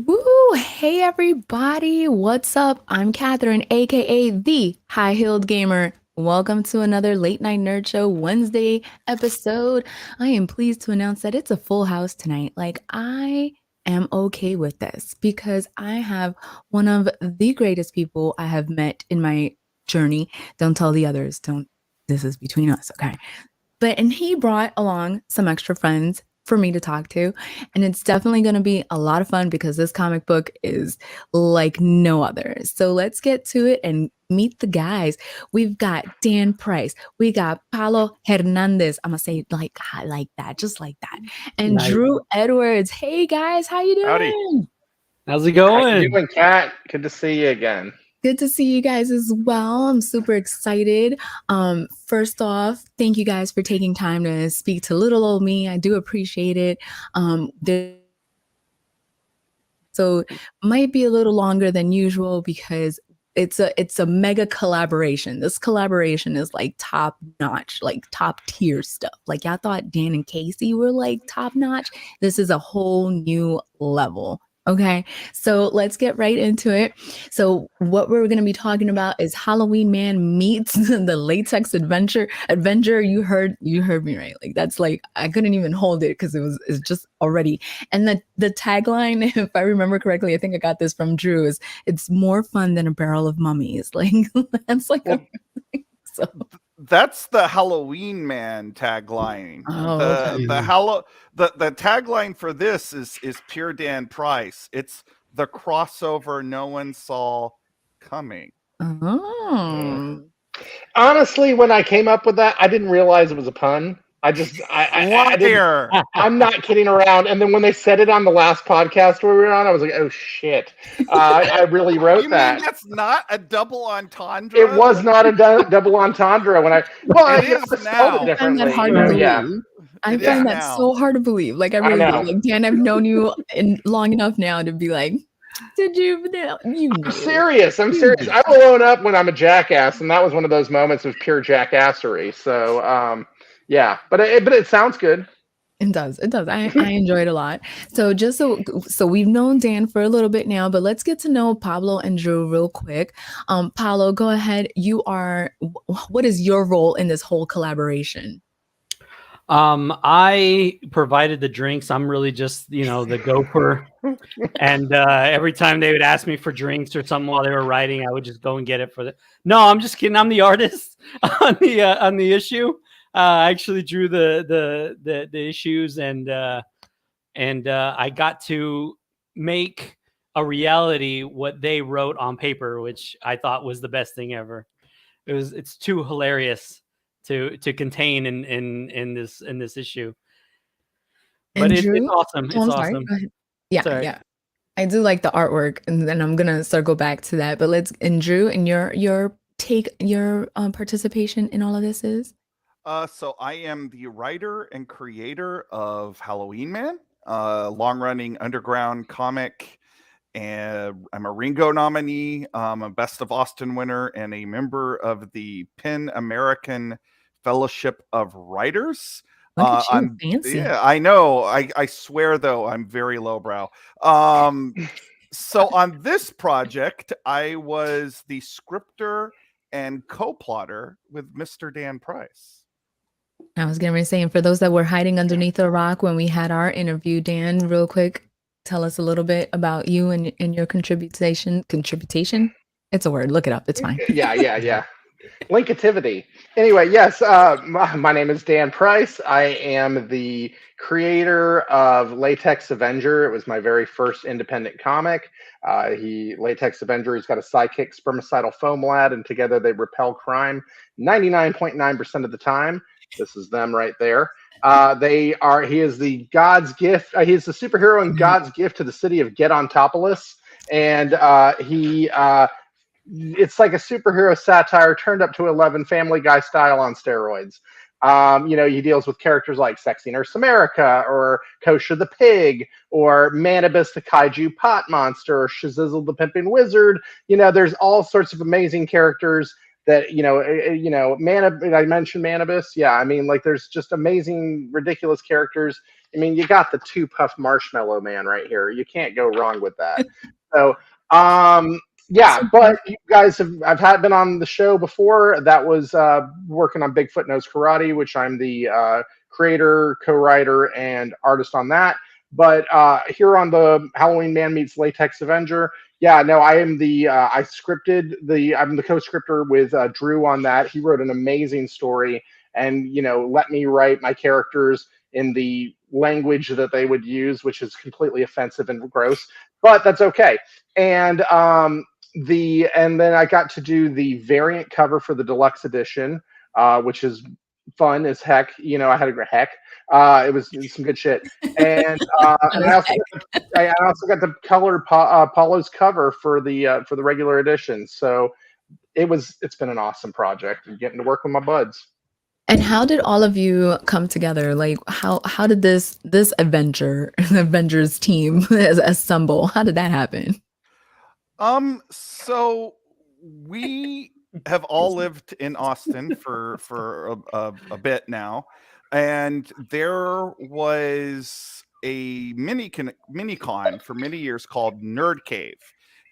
Woo! Hey everybody, what's up? I'm Catherine, aka the High Heeled Gamer. Welcome to another Late Night Nerd Show Wednesday episode. I am pleased to announce that it's a full house tonight. I am okay with this because I have one of the greatest people I have met in my journey. Don't tell the others. Don't. This is between us, okay? And he brought along some extra friends for me to talk to. And it's definitely going to be a lot of fun because this comic book is like no other. So let's get to it and meet the guys. We've got Dan Price. We got Paulo Hernandez. I'm going to say it like that, just like that. And Nice. Drew Edwards. Hey guys, how you doing? Howdy. How's it How you going? doing, Kat? Good to see you again. Good to see you guys as well. I'm super excited. First off, thank you guys for taking time to speak to little old me. I do appreciate it. So might be a little longer than usual because it's a mega collaboration. This collaboration is like top notch, like top tier stuff. Like y'all thought Dan and Casey were like top notch. This is a whole new level. Okay, so let's get right into it. So what we're going to be talking about is Halloween Man meets the Latex Avenger. You heard me right. Like that's like I couldn't even hold it because it's just already. And the tagline, if I remember correctly, I think I got this from Drew. Is it's more fun than a barrel of mummies. Like that's like so. That's the Halloween Man tagline. Oh, The tagline for this is pure Dan Price. It's the crossover no one saw coming. Oh. Honestly, when I came up with that, I didn't realize it was a pun. I didn't, I'm not kidding around. And then when they said it on the last podcast we were on, I was like, "Oh shit!" I really wrote you that. Mean that's not a double entendre? It was not a double entendre when I. Well, it is now. I find that hard to believe. Yeah. I find that so hard to believe. Like I really do. Like Dan, I've known you long enough now to be like, did you? I'm serious. I will own up when I'm a jackass, and that was one of those moments of pure jackassery. So, yeah, but it sounds good. It does. I enjoy it a lot. So just so we've known Dan for a little bit now, but let's get to know Pablo and Drew real quick. Pablo, go ahead. What is your role in this whole collaboration? I provided the drinks. I'm really just, the gopher. And every time they would ask me for drinks or something while they were writing, I would just go and get it for them. No, I'm just kidding. I'm the artist on the issue. I actually drew the issues and I got to make a reality what they wrote on paper, which I thought was the best thing ever. It's too hilarious to contain in this issue. But it's awesome. It's awesome. Yeah. I do like the artwork, and then I'm gonna circle back to that. But Drew, and your participation in all of this is. So I am the writer and creator of Halloween Man, long-running underground comic, and I'm a Ringo nominee, a Best of Austin winner, and a member of the PEN American Fellowship of Writers. Look at you, fancy. Yeah, I know. I swear, though, I'm very lowbrow. So on this project, I was the scripter and co-plotter with Mr. Dan Price. I was going to say, and for those that were hiding underneath a rock when we had our interview, Dan, real quick, tell us a little bit about you and your contribution. It's a word. Look it up. It's fine. Yeah. Linkativity. Anyway, yes, my name is Dan Price. I am the creator of Latex Avenger. It was my very first independent comic. Latex Avenger, he's got a sidekick, spermicidal foam lad, and together they repel crime 99.9% of the time. This is them right there. He is the God's gift. He is the superhero and God's gift to the city of Getontopolis. And it's like a superhero satire turned up to 11, Family Guy style on steroids. He deals with characters like Sexy Nurse America or Kosha the Pig or Manibus the Kaiju Pot Monster or Shazizzle the Pimping Wizard. There's all sorts of amazing characters that I mentioned Manibus. Yeah, I mean, like, there's just amazing, ridiculous characters. I mean, you got the two puff marshmallow man right here. You can't go wrong with that. So, yeah, but you guys I've been on the show before. That was working on Bigfoot Knows Karate, which I'm the creator, co-writer, and artist on that. But here on the Halloween Man Meets Latex Avenger, yeah, no, I am I'm the co-scripter with Drew on that. He wrote an amazing story, and let me write my characters in the language that they would use, which is completely offensive and gross, but that's okay. And and then I got to do the variant cover for the deluxe edition, which is fun as heck. I had a great heck. It was some good shit, and I also got to color Paulo's cover for the regular edition. So it's been an awesome project and getting to work with my buds. And how did all of you come together? Like, how did this Avengers team assemble? How did that happen? So we have all lived in Austin for a bit now, and there was a mini con for many years called Nerd Cave,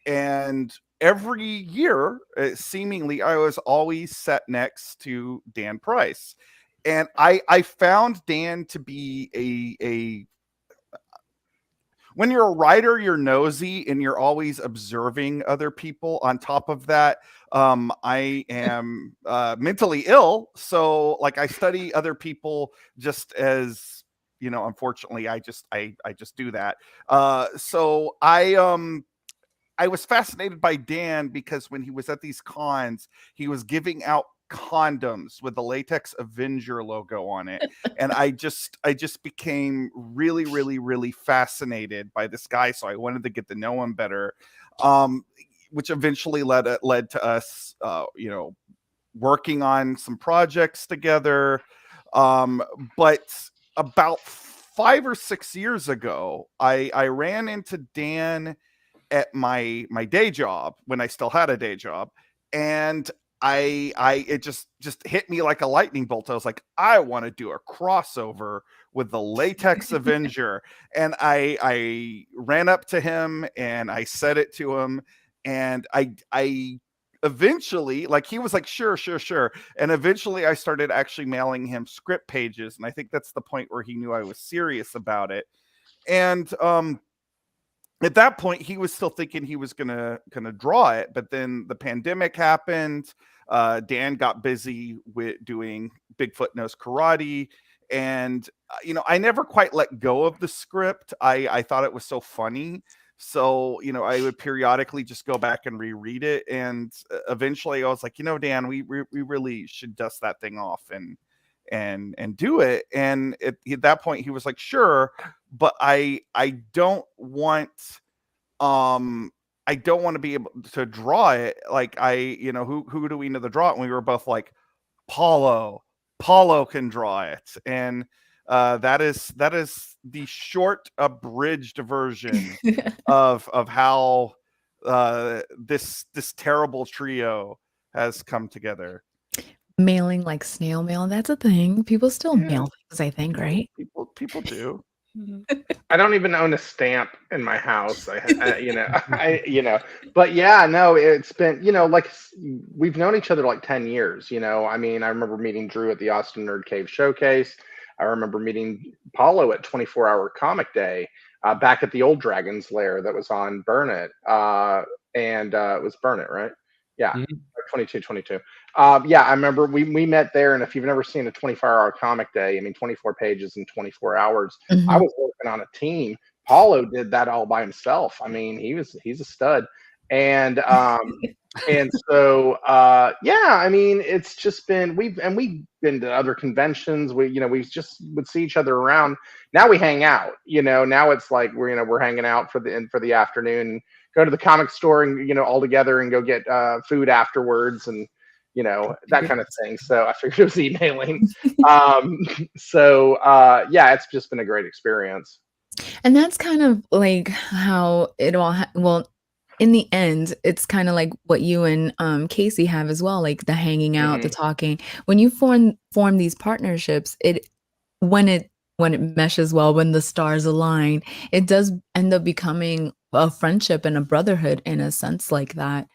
and every year, seemingly, I was always sat next to Dan Price, and I found Dan to be a when you're a writer, you're nosy and you're always observing other people. On top of that, I am mentally ill, so like I study other people just as unfortunately, I just do that. So I was fascinated by Dan because when he was at these cons, he was giving out condoms with the Latex Avenger logo on it, and I just became really, really, really fascinated by this guy. So I wanted to get to know him better, which eventually led to us, working on some projects together. But about 5 or 6 years ago, I ran into Dan at my day job when I still had a day job, and it just hit me like a lightning bolt. I was like, I want to do a crossover with the Latex Avenger, and I ran up to him and I said it to him, and I eventually, like, he was like, sure, and eventually I started actually mailing him script pages, and I think that's the point where he knew I was serious about it. And at that point, he was still thinking he was gonna draw it, but then the pandemic happened. Dan got busy with doing Bigfoot Knows Karate, and I never quite let go of the script. I thought it was so funny, so I would periodically just go back and reread it, and eventually I was like, Dan, we really should dust that thing off and do it. And at that point, he was like, sure, but I don't want to be able to draw it. Like, who do we know to draw it? And we were both like, Paulo can draw it. And that is the short abridged version of how this terrible trio has come together. Mailing like snail mail, that's a thing. People still mail things, I think, right? People do. I don't even own a stamp in my house. But yeah, no, it's been, like, we've known each other like 10 years, I mean, I remember meeting Drew at the Austin Nerd Cave Showcase. I remember meeting Paulo at 24-Hour Comic Day, back at the old Dragon's Lair that was on Burn It. And it was Burn It, right? Yeah. Mm-hmm. 22. Yeah, I remember we met there, and if you've never seen a 24-hour comic day, I mean, 24 pages in 24 hours. Mm-hmm. I was working on a team. Paulo did that all by himself. I mean, he's a stud. And and so yeah, I mean, it's just been we've been to other conventions. We just would see each other around. Now we hang out. Now it's like we're hanging out for the afternoon. Go to the comic store and all together and go get food afterwards and that kind of thing. So I figured it was emailing. So yeah, it's just been a great experience. And that's kind of like how it all well, in the end, it's kind of like what you and Casey have as well, like the hanging out, the Mhm. talking. When you form these partnerships, when it when it meshes well, when the stars align, it does end up becoming a friendship and a brotherhood in a sense like that.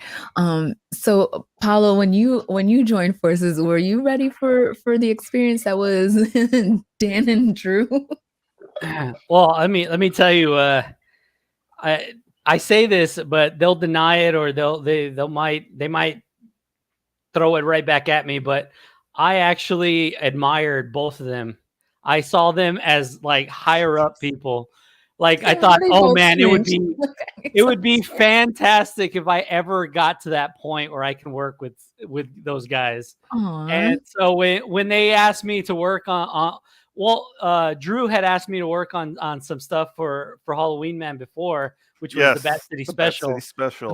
So Paulo, when you joined forces, were you ready for the experience that was Dan and Drew? Well, let me tell you, I I say this, but they'll deny it, or they might throw it right back at me. But I actually admired both of them. I saw them as like higher up people. Like I thought, They oh both man, it would cringe. be Okay, it so would be fantastic if I ever got to that point where I can work with those guys. aw, And so when they asked me to work Drew had asked me to work on some stuff for Halloween Man before, which was the Bat Yes, City the Bat City special,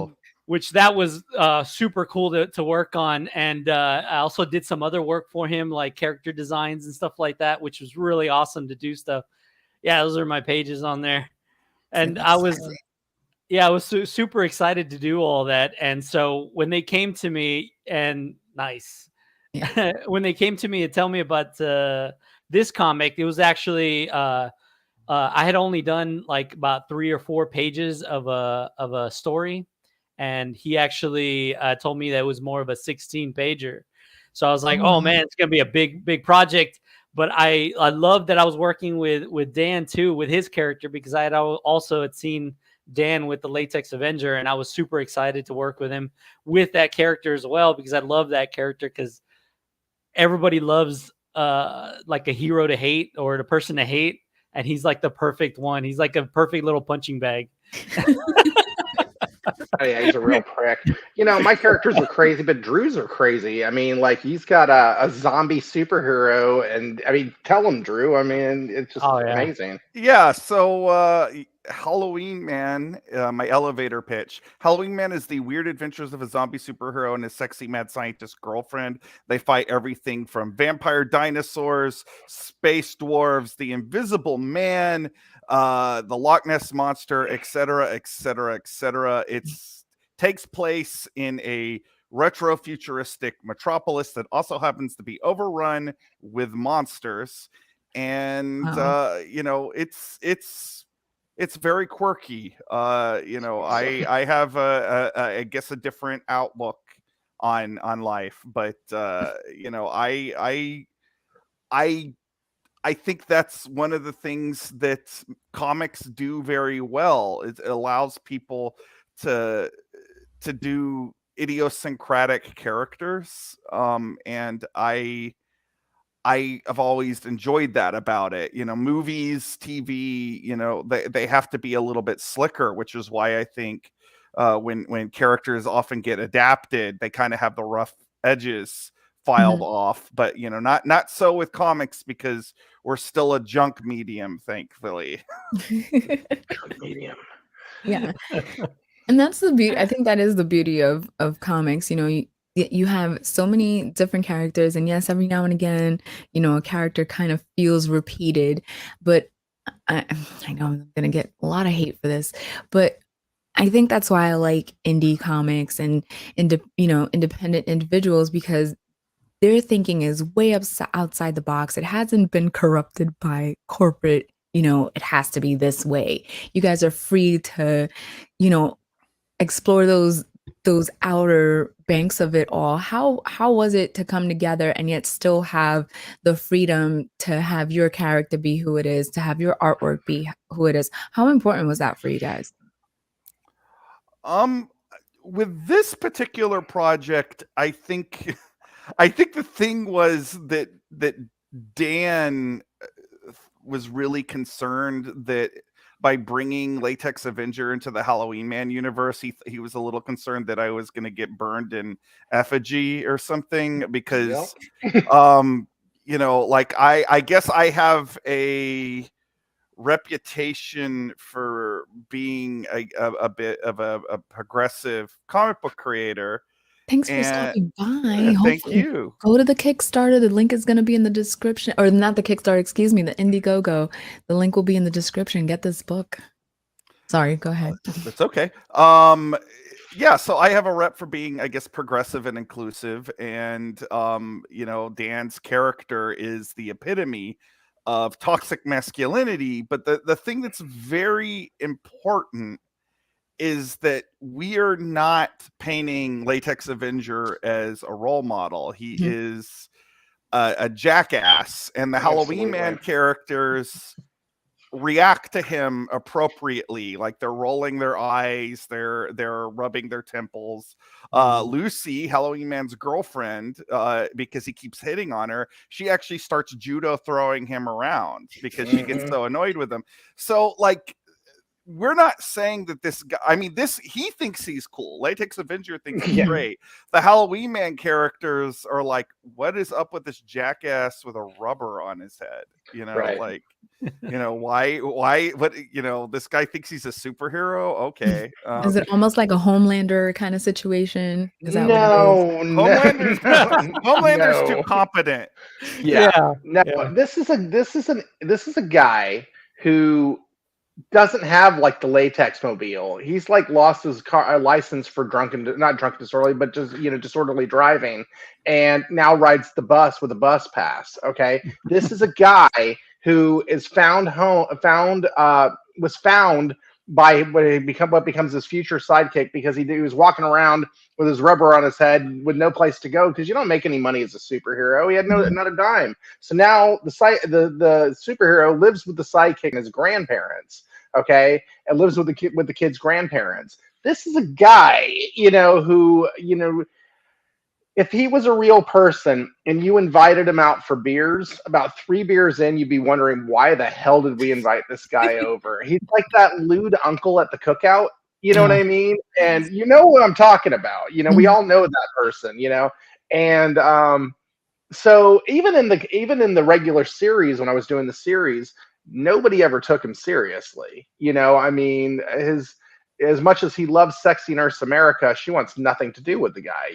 special. which that was super cool to work on. And I also did some other work for him, like character designs and stuff like that, which was really awesome to do stuff. Yeah, those are my pages on there. see, And I that's was yeah, I was super excited to do all that. And so when they came to me, and nice, yeah. when they came to me to tell me about this comic, it was actually I had only done like about 3 or 4 pages of a story, and he actually told me that it was more of a 16 pager. So I was like, Oh, oh wow. man, it's gonna be a big project. But I love that I was working with Dan too, with his character, because I had seen Dan with the Latex Avenger, and I was super excited to work with him with that character as well, because I love that character, because everybody loves like a hero to hate, or the person to hate, and he's like the perfect one. He's like a perfect little punching bag. Oh yeah, he's a real prick. My characters are crazy, but Drew's are crazy. I mean, like he's got a zombie superhero, and I mean, tell him, Drew. I mean, it's just Oh yeah. amazing. Yeah, so Halloween Man, my elevator pitch. Halloween Man is the weird adventures of a zombie superhero and his sexy mad scientist girlfriend. They fight everything from vampire dinosaurs, space dwarves, the invisible man, the Loch Ness monster, etc., etc., etc. It's takes place in a retro futuristic metropolis that also happens to be overrun with monsters. And Wow. it's very quirky. So, I have I guess a different outlook on life, but I I think that's one of the things that comics do very well. It allows people to do idiosyncratic characters, and I have always enjoyed that about it. Movies, TV, they have to be a little bit slicker, which is why I think when characters often get adapted, they kind of have the rough edges filed Mhm. off. But not so with comics, because we're still a junk medium, thankfully. medium. Yeah. And that's the beauty. I think that is the beauty of comics. You have so many different characters, and yes, every now and again, a character kind of feels repeated. But I, I know I'm gonna get a lot of hate for this, but I think that's why I like indie comics and independent individuals, because their thinking is way outside the box. It hasn't been corrupted by corporate. It has to be this way. You guys are free to, you know, explore those outer banks of it all. How was it to come together and yet still have the freedom to have your character be who it is, to have your artwork be who it is? How important was that for you guys? Um, with this particular project, I think I think the thing was that Dan was really concerned that by bringing Latex Avenger into the Halloween Man universe, he was a little concerned that I was going to get burned in effigy or something, Yep. because like I guess I have a reputation for being a bit of a progressive comic book creator. Thanks for And stopping by. thank Hopefully, you. go to the Kickstarter. The link is going to be in the description, or not the Kickstarter, excuse me, the Indiegogo. The link will be in the description. Get this book. Sorry, go ahead. That's okay. Yeah, so I have a rep for being, I guess, progressive and inclusive, and Dan's character is the epitome of toxic masculinity. But the thing that's very important is that we are not painting Latex Avenger as a role model. He is a jackass, and the Halloween Man characters react to him appropriately, like they're rolling their eyes, they're rubbing their temples. Lucy, Halloween Man's girlfriend, because he keeps hitting on her, she actually starts judo throwing him around because she gets so annoyed with him. So like, we're not saying that this guy, I mean, he thinks he's cool. Latex Avenger thinks he's great. The Halloween Man characters are like, what is up with this jackass with a rubber on his head? Like, why, what, this guy thinks he's a superhero. Okay. Is it almost like a Homelander kind of situation? Is that no, Homelander's too competent. No, this is a guy who doesn't have like the latex mobile. He's like lost his car license for not drunken disorderly, but just disorderly driving, and now rides the bus with a bus pass. Okay, this is a guy who is was found by what becomes his future sidekick, because he was walking around with his rubber on his head with no place to go, because you don't make any money as a superhero. He had not a dime. So now the superhero lives with the sidekick and his grandparents. Okay, and lives with the kid's grandparents. This is a guy, who, if he was a real person and you invited him out for beers, about 3 beers in, you'd be wondering, why the hell did we invite this guy over? He's like that lewd uncle at the cookout. You know what I mean? And you know what I'm talking about. We all know that person, and so even in the regular series, when I was doing the series, nobody ever took him seriously. I mean, as much as he loves Sexy Nurse America, she wants nothing to do with the guy.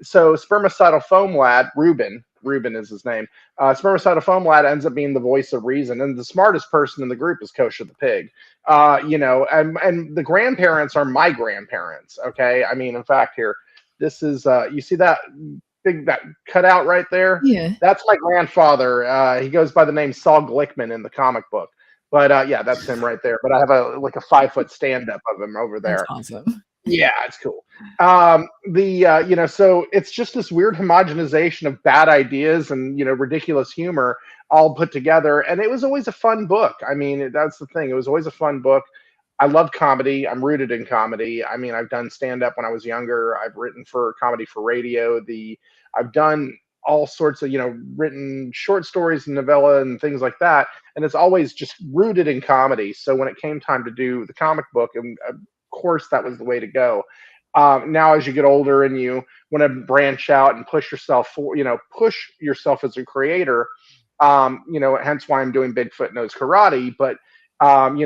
So spermicidal foam lad, Ruben is his name. Spermicidal foam lad ends up being the voice of reason, and the smartest person in the group is Kosher the pig. And the grandparents are my grandparents. Okay, I mean, in fact, here, this is you see that cutout right there? Yeah, that's my grandfather. He goes by the name Saul Glickman in the comic book. But that's him right there. But I have a 5-foot stand up of him over there. that's awesome. Yeah, it's cool. So it's just this weird homogenization of bad ideas and ridiculous humor all put together, and it was always a fun book. I mean, that's the thing. It was always a fun book. I love comedy. I'm rooted in comedy. I mean, I've done stand up when I was younger. I've written for comedy for radio. I've done all sorts of, written short stories and novella and things like that. And it's always just rooted in comedy. So when it came time to do the comic book, and of course that was the way to go. Now, as you get older and you want to branch out and push yourself as a creator, hence why I'm doing Bigfoot Knows Karate, but, and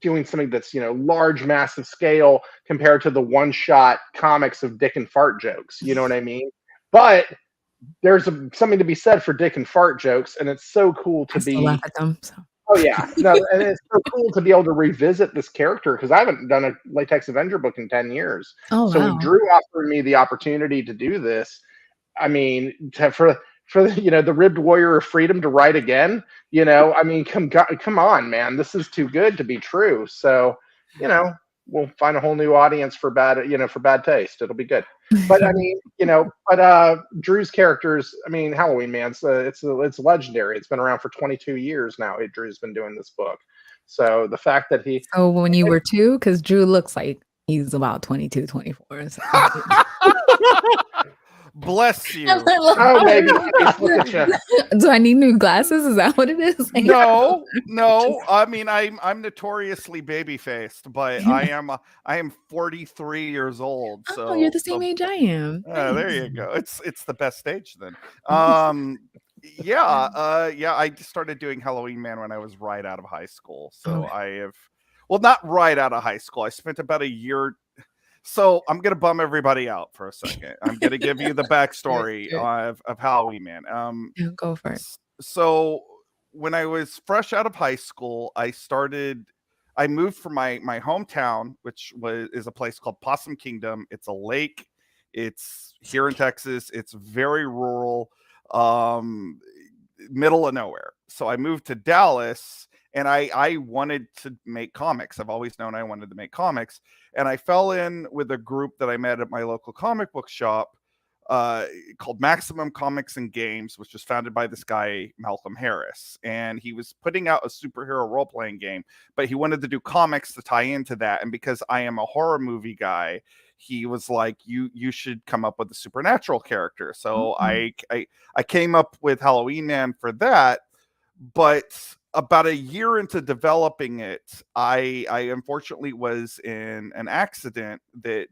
doing something that's large, massive scale compared to the one-shot comics of dick and fart jokes. You know what I mean? But there's something to be said for dick and fart jokes, and it's so cool to be. Laugh at them. So. Oh yeah, no, and it's so cool to be able to revisit this character, because I haven't done a Latex Avenger book in 10 years. Oh, so wow. when Drew offered me the opportunity to do this, I mean, for the ribbed warrior of freedom to write again, I mean, come on, man, this is too good to be true. So, we'll find a whole new audience for bad taste. It'll be good. But I mean, Drew's characters, I mean, Halloween Man, it's legendary. It's been around for 22 years now. Drew's been doing this book. So the fact that So when you were 2, because Drew looks like he's about 22, 24. So. Bless you. Oh, maybe. Look at you. Do I need new glasses? Is that what it is? No. I mean, I'm notoriously baby faced, but I am 43 years old. So you're the same age I am. There you go. It's the best age then. I started doing Halloween Man when I was right out of high school. So not right out of high school. I spent about a year. So I'm going to bum everybody out for a second. I'm going to give you the backstory of Halloween Man. Go for it. So when I was fresh out of high school, I moved from my hometown, which is a place called Possum Kingdom. It's a lake. It's here in Texas. It's very rural, um, middle of nowhere. So I moved to Dallas, and I wanted to make comics. I've always known I wanted to make comics, and I fell in with a group that I met at my local comic book shop, uh, called Maximum Comics and Games, which was founded by this guy, Malcolm Harris. And he was putting out a superhero role playing game, but he wanted to do comics to tie into that. And because I am a horror movie guy, he was like, you should come up with a supernatural character. So I came up with Halloween Man for that. But about a year into developing it, I unfortunately was in an accident that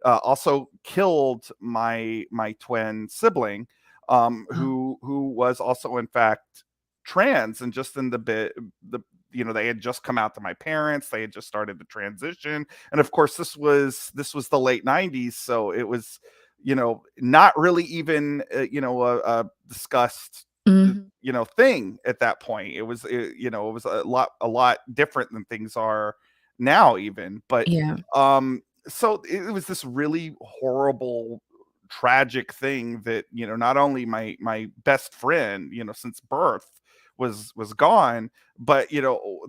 also killed my twin sibling, who was also in fact trans, and just in they had just come out to my parents, they had just started the transition, and of course this was the late 90s, so it was not really even a discussed Mhm. thing at that point. It was a lot different than things are now even, but Yeah. so it was this really horrible, tragic thing that not only my best friend since birth was gone, but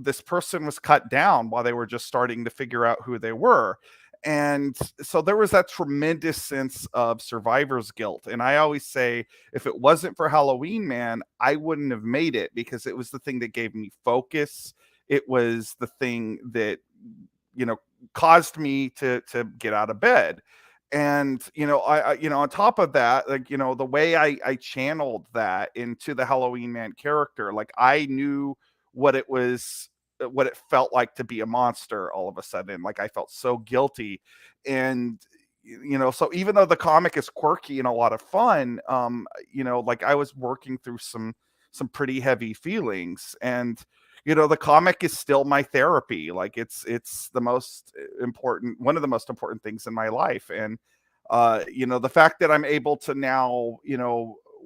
this person was cut down while they were just starting to figure out who they were. And so there was that tremendous sense of survivor's guilt. And I always say, if it wasn't for Halloween Man, I wouldn't have made it, because it was the thing that gave me focus. It was the thing that you know caused me to get out of bed. And on top of that, like the way I channeled that into the Halloween Man character, like I knew what it was, what it felt like to be a monster all of a sudden. Like I felt so guilty. And so even though the comic is quirky and a lot of fun, like I was working through some pretty heavy feelings. And the comic is still my therapy. Like it's the most important, one of the most important things in my life. And the fact that I'm able to now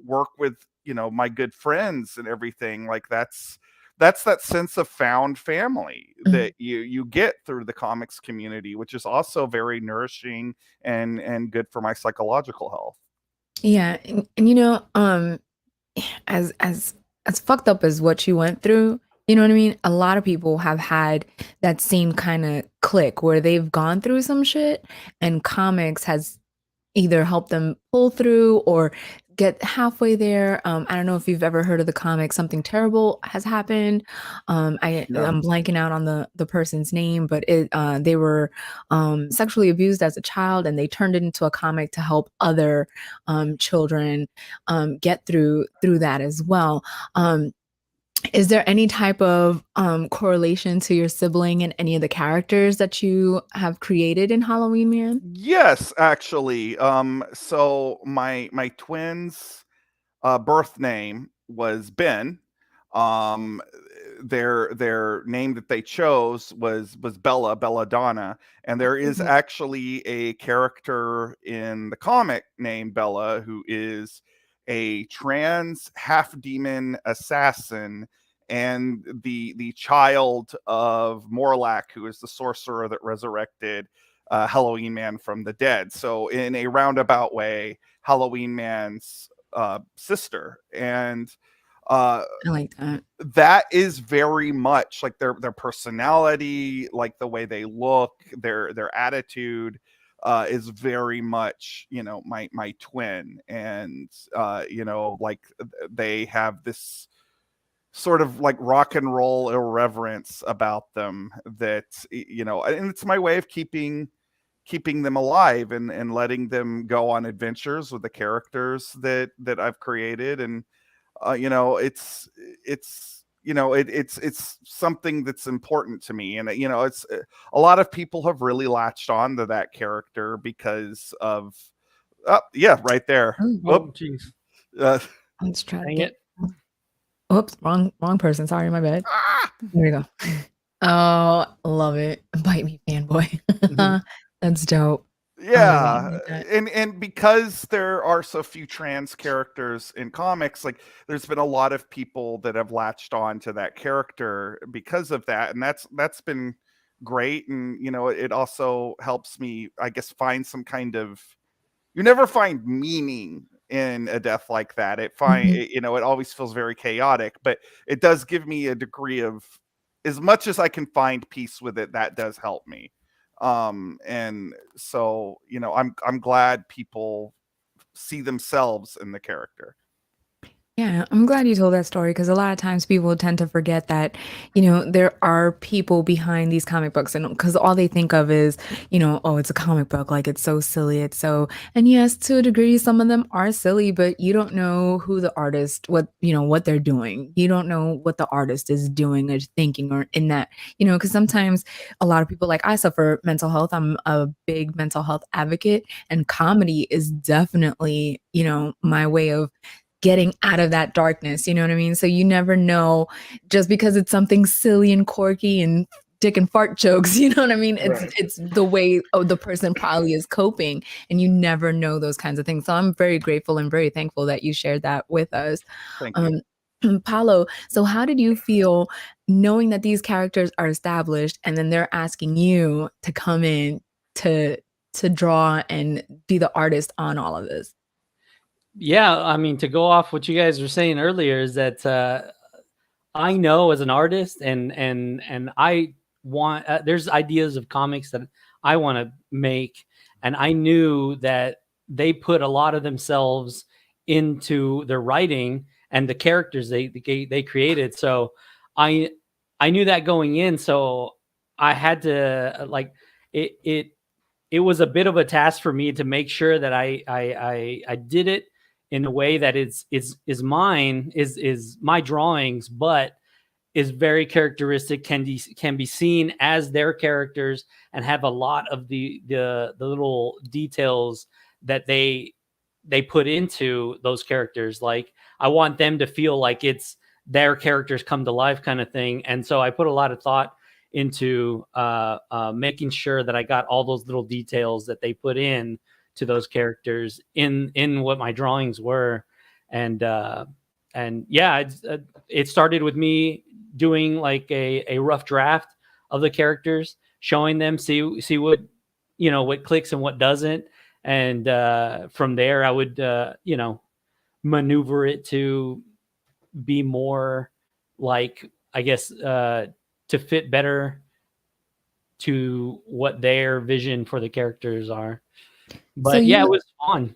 work with my good friends and everything, like that's that sense of found family Mhm. that you get through the comics community, which is also very nourishing and good for my psychological health. Yeah, and as fucked up as what you went through, you know what I mean? A lot of people have had that same kind of click where they've gone through some shit and comics has either help them pull through or get halfway there. I don't know if you've ever heard of the comic Something Terrible Has Happened. No. I'm blanking out on the person's name, but they were sexually abused as a child, and they turned it into a comic to help other children get through that as well. Is there any type of correlation to your sibling and any of the characters that you have created in Halloween Man? Yes, actually. So my twins birth name was Ben. Um, their name that they chose was Belladonna, and there is Mhm. actually a character in the comic named Bella who is a trans half demon assassin, and the child of Morlack, who is the sorcerer that resurrected Halloween Man from the dead. So in a roundabout way, Halloween Man's sister. And uh I like that. that is very much like their personality, like the way they look, their attitude is very much my twin. And like they have this sort of like rock and roll irreverence about them that and it's my way of keeping them alive and letting them go on adventures with the characters that I've created. And it's something that's important to me. And it's a lot of people have really latched on to that character because of yeah, right there. Oh, Whoop. Oh, jeez. Uh, let's try to Dang get. it. Oops, wrong person. Sorry, my bad. ah! There we go. Oh, love it. Bite me, fanboy. Mhm. That's dope. Yeah, like that. and because there are so few trans characters in comics, like there's been a lot of people that have latched on to that character because of that, and that's been great. And it also helps me, I guess, find some kind of, you never find meaning in a death like that. Mhm. It always feels very chaotic, but it does give me a degree of, as much as I can find peace with it, that does help me. And so I'm glad people see themselves in the character. Yeah, I'm glad you told that story because a lot of times people tend to forget that, there are people behind these comic books, and because all they think of is, oh, it's a comic book, like it's so silly, and yes, to a degree, some of them are silly, but you don't know who the artist, what they're doing. You don't know what the artist is doing or thinking or in that, because sometimes a lot of people, like I suffer mental health. I'm a big mental health advocate, and comedy is definitely, my way of getting out of that darkness, you know what I mean? So you never know, just because it's something silly and quirky and dick and fart jokes, you know what I mean? Right. It's the way the person probably is coping, and you never know those kinds of things. So I'm very grateful and very thankful that you shared that with us. Thank you. Paulo, so how did you feel knowing that these characters are established and then they're asking you to come in to draw and be the artist on all of this? Yeah, I mean, to go off what you guys were saying earlier is that I know as an artist, and I want there's ideas of comics that I want to make, and I knew that they put a lot of themselves into their writing and the characters they created. So I I knew that going in, so I had to like it it was a bit of a task for me to make sure that I did it in a way that is mine, is my drawings, but is very characteristic, can be seen as their characters, and have a lot of the little details that they put into those characters. Like I want them to feel like it's their characters come to life kind of thing. And so I put a lot of thought into making sure that I got all those little details that they put in to those characters in what my drawings were. And yeah, it started with me doing like a rough draft of the characters, showing them, see what what clicks and what doesn't, and from there I would maneuver it to be more like, I guess, to fit better to what their vision for the characters are. So But yeah, it you was fun.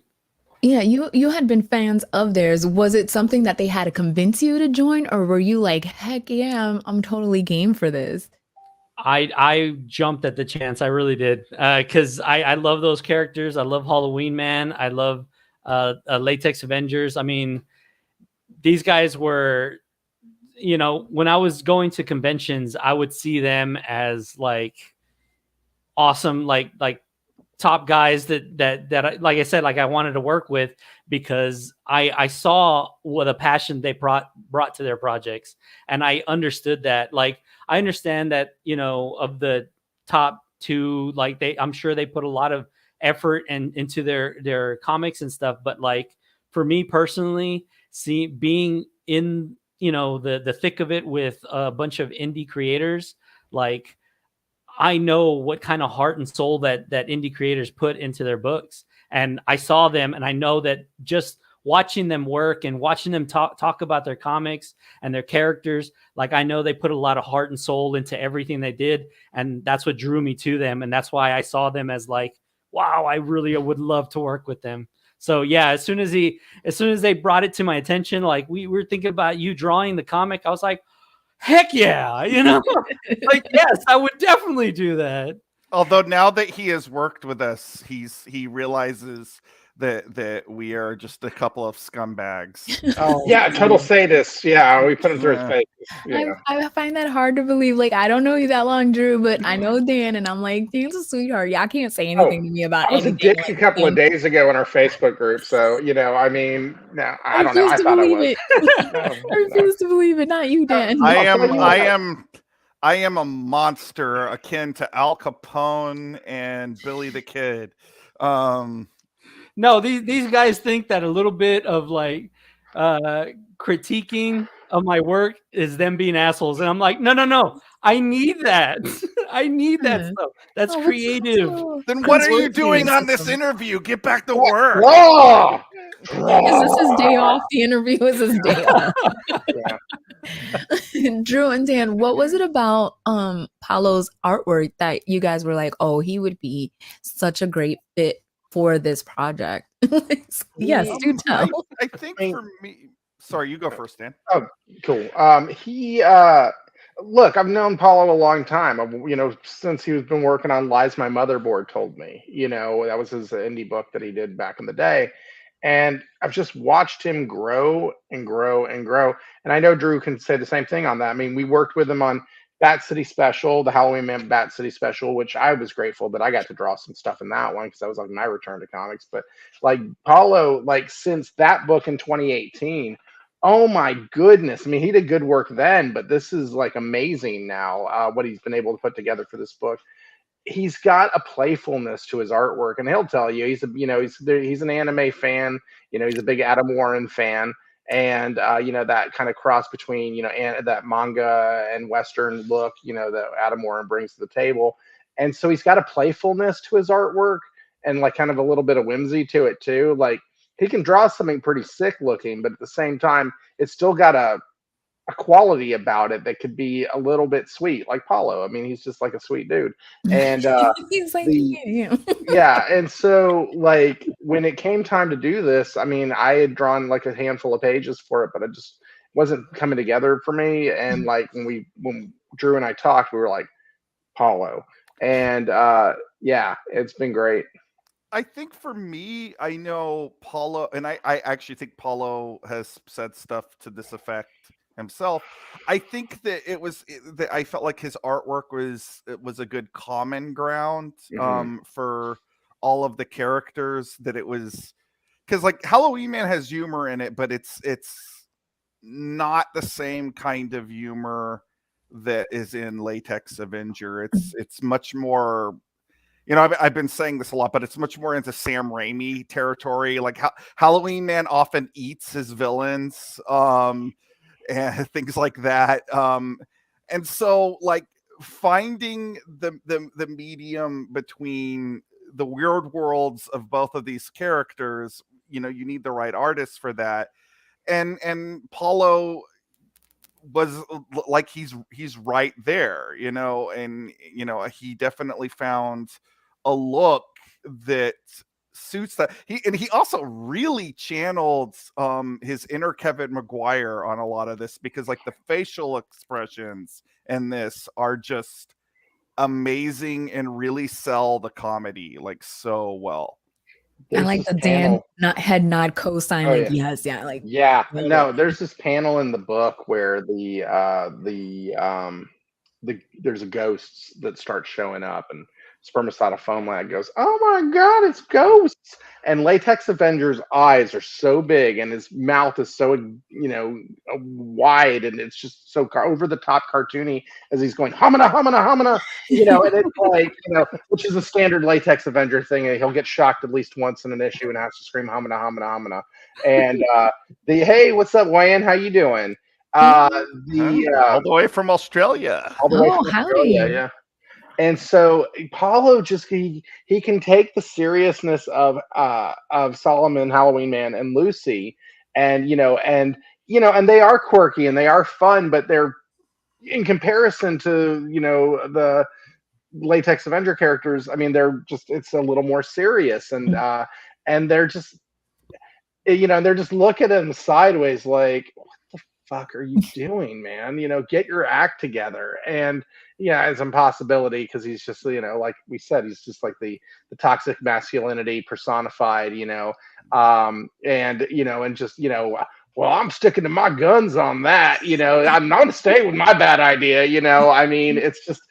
Yeah, you had been fans of theirs. Was it something that they had to convince you to join, or were you like, heck yeah, I'm totally game for this? I jumped at the chance. I really did, because I love those characters. I love Halloween Man. I love Latex Avengers. I mean, these guys were, when I was going to conventions, I would see them as like awesome, like top guys that like I said, like I wanted to work with, because I saw what a passion they brought to their projects, and I understood that. Like I understand that, of the top two, like I'm sure they put a lot of effort and into their comics and stuff, but like for me personally, being in the thick of it with a bunch of indie creators, like I know what kind of heart and soul that indie creators put into their books. And I saw them, and I know that just watching them work and watching them talk about their comics and their characters, like I know they put a lot of heart and soul into everything they did, and that's what drew me to them, and that's why I saw them as like, wow, I really would love to work with them. So yeah, as soon as they brought it to my attention, like we were thinking about you drawing the comic, I was like, heck yeah, like, yes, I would definitely do that. Although now that he has worked with us, he realizes that we are just a couple of scumbags. Oh, Yeah, total sadists. Yeah, we put him through his Yeah. paces. Yeah. I find that hard to believe. Like I don't know you that long, Drew, but I know Dan, and I'm like, Dan's a sweetheart. Y'all can't say Oh, anything to me about I was a anything dick like a couple of him. days ago in our Facebook group. So, I mean, no, I I don't know. refuse I to thought I believe was. it. No, I refuse to believe it. Not you, Dan. I I'll tell am you I what. am I am a monster akin to Al Capone and Billy the Kid. No, these guys think that a little bit of like critiquing of my work is them being assholes, and I'm like, no. I need that. I need that stuff. That's creative. Then what are you doing on this interview? Get back to work. Is this his day off? The interview is his day off. Drew and Dan, what was it about Paulo's artwork that you guys were like, oh, he would be such a great fit for this project? Yes, do tell. I think for me, sorry, you go first, Dan. Oh, cool. Look, I've known Paulo a long time. Since he's been working on Lies My Motherboard Told Me. That was his indie book that he did back in the day. And I've just watched him grow and grow and grow. And I know Drew can say the same thing on that. I mean, we worked with him on Bat City Special, the Halloween Man Bat City Special, which I was grateful that I got to draw some stuff in that one because that was like my return to comics. But like Paulo, like since that book in 2018, oh my goodness. I mean, he did good work then, but this is like amazing now, what he's been able to put together for this book. He's got a playfulness to his artwork, and he'll tell you he's an anime fan. He's a big Adam Warren fan, and that kind of cross between and that manga and Western look that Adam Warren brings to the table. And so he's got a playfulness to his artwork and like kind of a little bit of whimsy to it too. Like he can draw something pretty sick looking, but at the same time, it's still got a quality about it that could be a little bit sweet, like Paulo. I mean, he's just like a sweet dude. And he's like, yeah. And so like when it came time to do this, I mean, I had drawn like a handful of pages for it, but it just wasn't coming together for me. And like when Drew and I talked, we were like, Paulo. And yeah, it's been great. I think for me, I know Paulo, and I actually think Paulo has said stuff to this effect himself. I think that that I felt like his artwork was a good common ground for all of the characters. That it was because like Halloween Man has humor in it, but it's not the same kind of humor that is in Latex Avenger. It's much more. I've been saying this a lot, but it's much more into Sam Raimi territory. Like Halloween Man often eats his villains. And things like that. And so like finding the medium between the weird worlds of both of these characters, you need the right artist for that. And Paulo was like, he's right there, and he definitely found a look that suits that. He also really channeled his inner Kevin McGuire on a lot of this, because like the facial expressions in this are just amazing and really sell the comedy like so well. I like the Dan head nod co-sign. Oh, like yes, yeah, like no. There's this panel in the book where there's ghosts that start showing up, and Spermicide Foam Lad goes, "Oh my God, it's ghosts!" And Latex Avenger's eyes are so big, and his mouth is so wide, and it's just so over the top cartoony as he's going humana humana humana, and it's like which is a standard Latex Avenger thing. And he'll get shocked at least once in an issue and has to scream humana humana humana. And hey, what's up, Wayne? How you doing? All the way from Australia. All the way from Australia, yeah. And so Paulo just he can take the seriousness of Solomon, Halloween Man, and Lucy, and and they are quirky and they are fun, but they're in comparison to the Latex Avenger characters. I mean, it's a little more serious, and they're just they're just looking at him sideways like, what the fuck are you doing, man? Get your act together. And yeah, it's impossibility because he's just like we said, he's just like the toxic masculinity personified, and just well, I'm sticking to my guns on that, I'm not gonna stay with my bad idea, I mean, it's just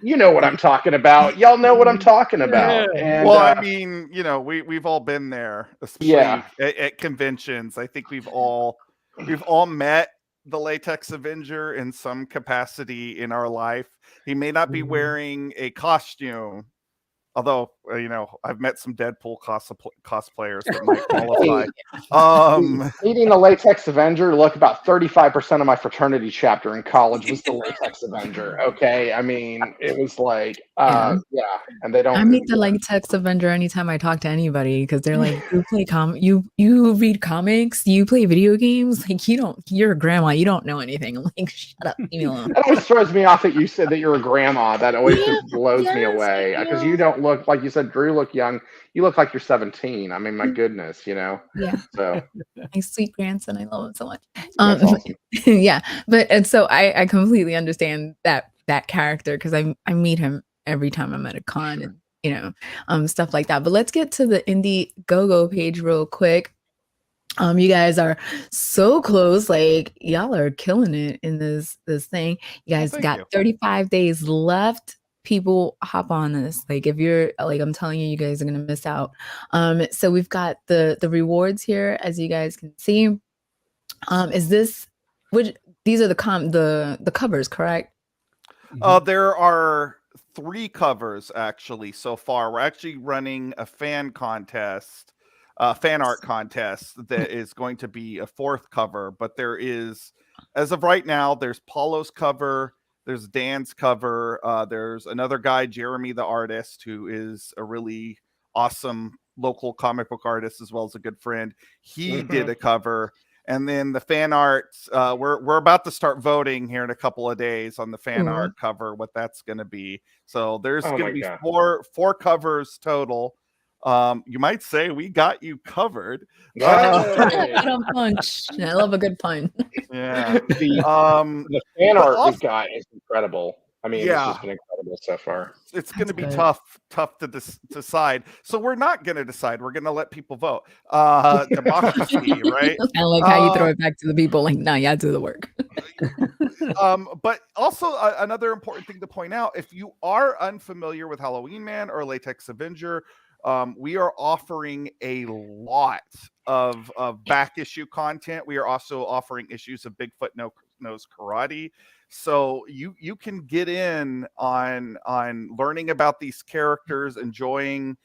what I'm talking about. Y'all know what I'm talking about. Yeah. And, well, I mean, we've all been there, especially at conventions. I think we've all met the Latex Avenger in some capacity in our life. He may not be wearing a costume, although I've met some Deadpool cosplayers that might qualify. Meeting the Latex Avenger, look, about 35% of my fraternity chapter in college was the Latex Avenger. Okay, I mean, it was like, and they don't. I meet the Latex Avenger anytime I talk to anybody because they're like, you play you read comics, you play video games, like you're a grandma, you don't know anything. I'm like, shut up, leave me alone. That always throws me off that you said that you're a grandma. That always just blows me yes, away because you don't look like you said. Drew look young. You look like you're 17. I mean, my goodness, Yeah. So My sweet grandson, I love him so much. that's awesome. Yeah, and so I completely understand that character because I meet him every time I'm at a con and stuff like that. But let's get to the Indiegogo page real quick. You guys are so close, like y'all are killing it in this thing. You guys got 35 days left. People hop on this. Like if you're like, I'm telling you, you guys are gonna miss out. So we've got the rewards here, as you guys can see. Is this these are the covers, correct? There are 3 covers actually so far. We're actually running a fan art contest that is going to be a 4th cover, but there is, as of right now, there's Paulo's cover, there's Dan's cover, there's another guy, Jeremy the artist, who is a really awesome local comic book artist as well as a good friend. He did a cover. And then the fan art, we're about to start voting here in a couple of days on the fan art cover, what that's going to be. So there's going to be four covers total. You might say we got you covered. Punch. I love a good pun. Yeah. The fan art we've got is incredible. I mean, it's just been incredible so far. It's going to be tough to decide. So we're not going to decide. We're going to let people vote. Democracy, right? I like how you throw it back to the people. Like, no, you do the work. But also another important thing to point out: if you are unfamiliar with Halloween Man or Latex Avenger, we are offering a lot of back issue content. We are also offering issues of Bigfoot Knows Karate. So you can get in on learning about these characters, enjoying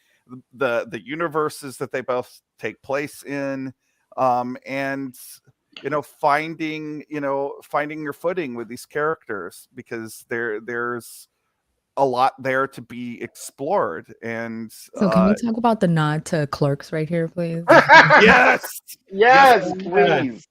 the universes that they both take place in, and finding your footing with these characters, because there's a lot there to be explored. And so can we talk about the nod to Clerks right here, please? yes, please.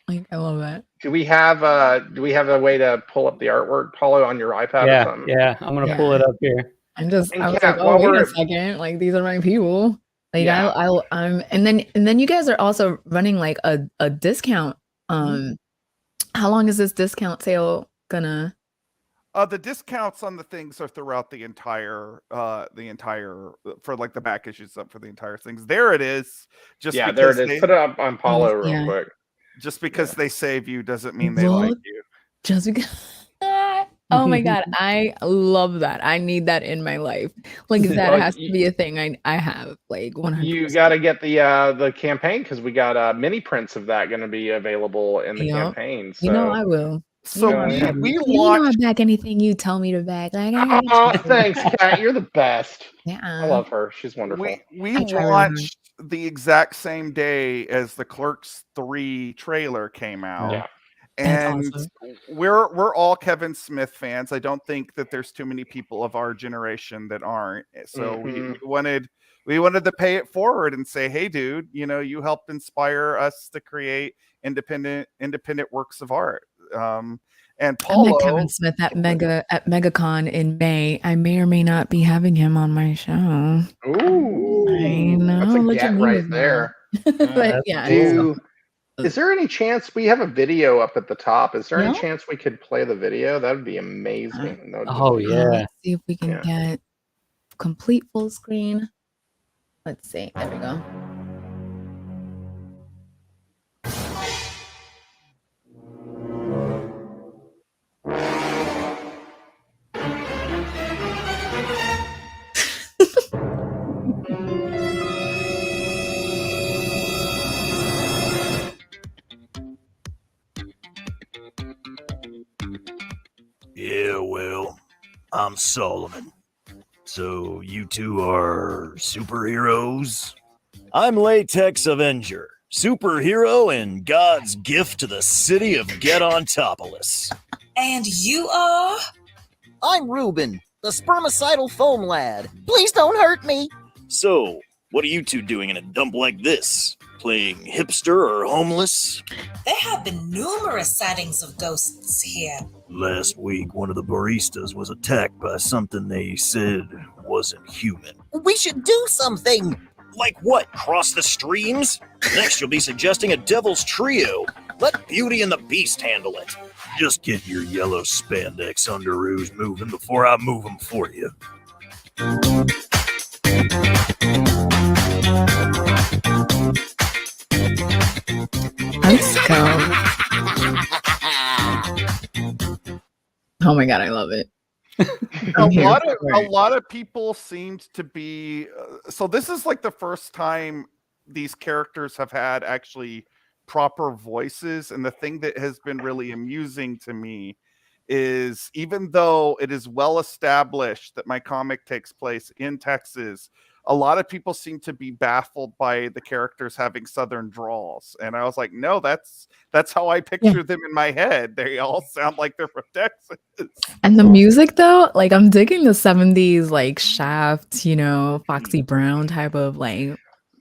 Like, I love that. Do we have a way to pull up the artwork, Paulo, on your iPad or something? Yeah, I'm gonna pull it up here. I was like, oh, wait a second, like these are my people. Like I'm and then you guys are also running like a discount. How long is this discount sale gonna? The discounts on the things are throughout the entire for like the back issues up for the entire things. There it is. There it is. Put it up on Paulo real quick. Just because they save you doesn't mean they like you. Just because. Oh my god, I love that. I need that in my life. Like that has to be a thing I have. Like 100%. You got to get the campaign, because we got mini prints of that going to be available in the campaign. So. I will. So we launched. I back anything you tell me to back. Like, thanks, Kat. You're the best. Yeah, I love her. She's wonderful. We launched the exact same day as the Clerks 3 trailer came out. Yeah. And awesome. we're all Kevin Smith fans. I don't think that there's too many people of our generation that aren't. So we wanted to pay it forward and say, hey, dude, you helped inspire us to create independent works of art. And Paulo, I met Kevin Smith at MegaCon in May. I may or may not be having him on my show. Ooh, I know. that's a get right there. But is there any chance we have a video up at the top? Is there any chance we could play the video? That would be amazing. Let's see if we can get complete full screen. Let's see. There we go. Yeah, well, I'm Solomon. So you two are superheroes? I'm Latex Avenger, superhero and God's gift to the city of Getontopolis. And you are? I'm Ruben, the spermicidal foam lad. Please don't hurt me. So, what are you two doing in a dump like this? Playing hipster or homeless? There have been numerous sightings of ghosts here. Last week, one of the baristas was attacked by something they said wasn't human. We should do something. Like what? Cross the streams? Next, you'll be suggesting a devil's trio. Let Beauty and the Beast handle it. Just get your yellow spandex underoos moving before I move them for you. Let's go. Oh my god, I love it. A lot of people seemed to be so this is like the first time these characters have had actually proper voices, and the thing that has been really amusing to me is, even though it is well established that my comic takes place in Texas, a lot of people seem to be baffled by the characters having southern drawls, and I was like, no, that's how I picture them in my head. They all sound like they're from Texas. And the music though, like I'm digging the 70s like Shaft, Foxy Brown type of like.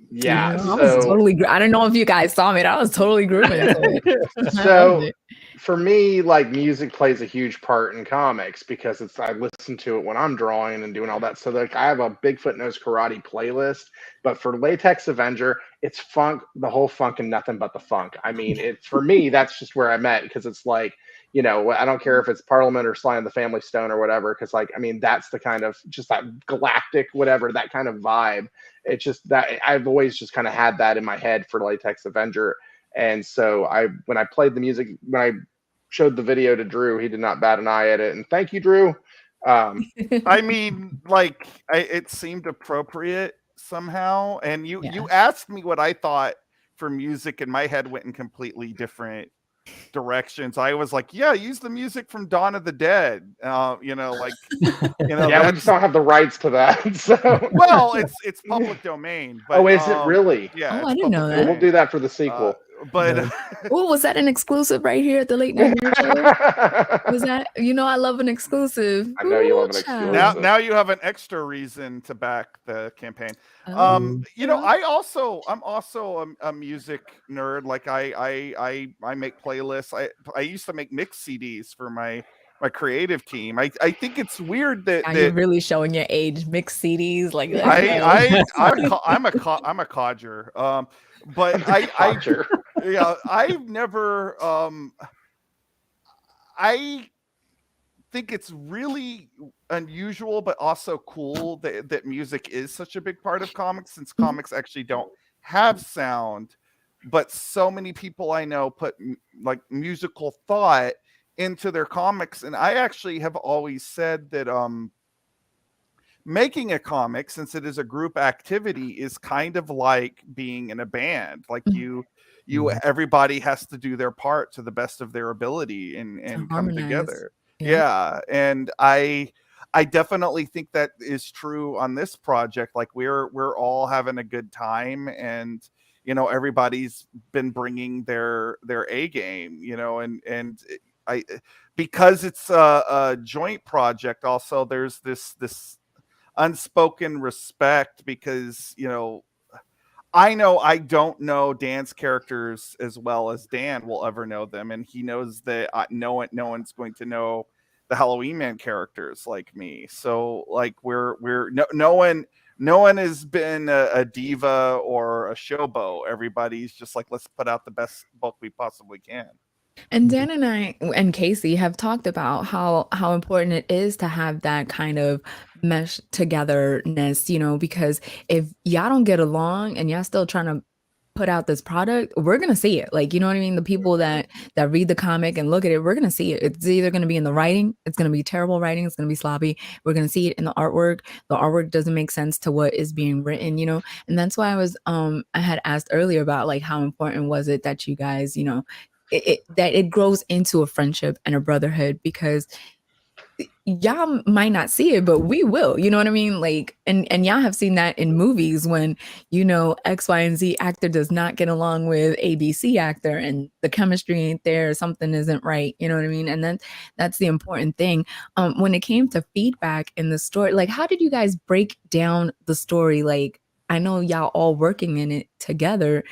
Yeah, I was totally. I don't know if you guys saw me. I was totally grooving into it. So for me, like, music plays a huge part in comics because I listen to it when I'm drawing and doing all that. So like I have a Bigfoot Knows Karate playlist, but for Latex Avenger, it's funk, the whole funk and nothing but the funk. I mean, for me, that's just where I'm at, because it's like, I don't care if it's Parliament or Sly and the Family Stone or whatever, because like, I mean, that's the kind of just that galactic, whatever, that kind of vibe. It's just that I've always just kind of had that in my head for Latex Avenger. And so when I played the music, when I showed the video to Drew, he did not bat an eye at it. And thank you, Drew. I mean, like, it seemed appropriate somehow. And you asked me what I thought for music, and my head went in completely different directions. I was like, yeah, use the music from Dawn of the Dead. Yeah, we just don't have the rights to that. So well, it's public domain. But, is it really? Yeah. Oh, I didn't know that. We'll do that for the sequel. But oh, was that an exclusive right here at the Late Night Nerd Show? Was that? I love an exclusive. I know you love an exclusive. Now you have an extra reason to back the campaign. I'm also a music nerd. Like I make playlists. I used to make mix CDs for my creative team. I think it's weird that you're really showing your age. Mix CDs like that. I'm a codger. But I've never I think it's really unusual but also cool that music is such a big part of comics, since comics actually don't have sound, but so many people I know put like musical thought into their comics. And I actually have always said that making a comic, since it is a group activity, is kind of like being in a band. Like everybody has to do their part to the best of their ability and come together. Yeah. And I definitely think that is true on this project. Like we're all having a good time, and everybody's been bringing their A game, and because it's a joint project, also there's this unspoken respect, because I know I don't know Dan's characters as well as Dan will ever know them, and he knows that no one's going to know the Halloween Man characters like me. So like no one has been a diva or a showboat. Everybody's just like, let's put out the best book we possibly can. And Dan and I and Casey have talked about how important it is to have that kind of mesh togetherness, because if y'all don't get along and y'all still trying to put out this product, we're gonna see it. Like, you know what I mean? The people that read the comic and look at it, we're gonna see it. It's either gonna be in the writing, it's gonna be terrible writing, it's gonna be sloppy. We're gonna see it in the artwork. The artwork doesn't make sense to what is being written, And that's why I had asked earlier about like how important was it that you guys, that it grows into a friendship and a brotherhood, because y'all might not see it, but we will. You know what I mean? Like, and y'all have seen that in movies when, you know, X, Y, and Z actor does not get along with ABC actor and the chemistry ain't there, or something isn't right. You know what I mean? And then that's the important thing. When it came to feedback in the story, like, how did you guys break down the story? Like, I know y'all all working in it together.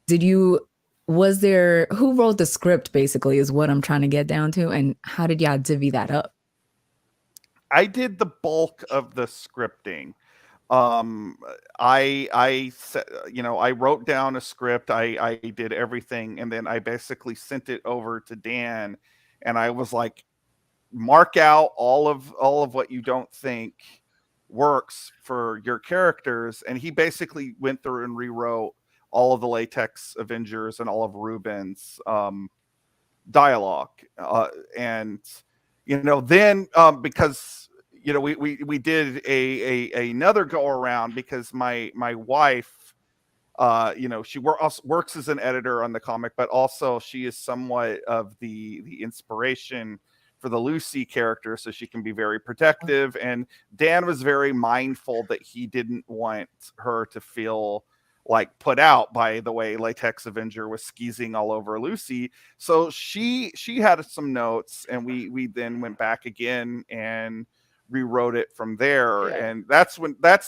Did you, was there, who wrote the script basically is what I'm trying to get down to, and how did y'all divvy that up? I did the bulk of the scripting. I wrote down a script. I did everything, and then I basically sent it over to Dan, and I was like, mark out all of what you don't think works for your characters. And he basically went through and rewrote all of the Latex Avengers and all of Ruben's dialogue. And then because we did another go around, because my wife, she works as an editor on the comic, but also she is somewhat of the inspiration for the Lucy character, so she can be very protective. And Dan was very mindful that he didn't want her to feel like put out by the way Latex Avenger was skeezing all over Lucy. So she had some notes, and we then went back again and rewrote it from there. Yeah. And that's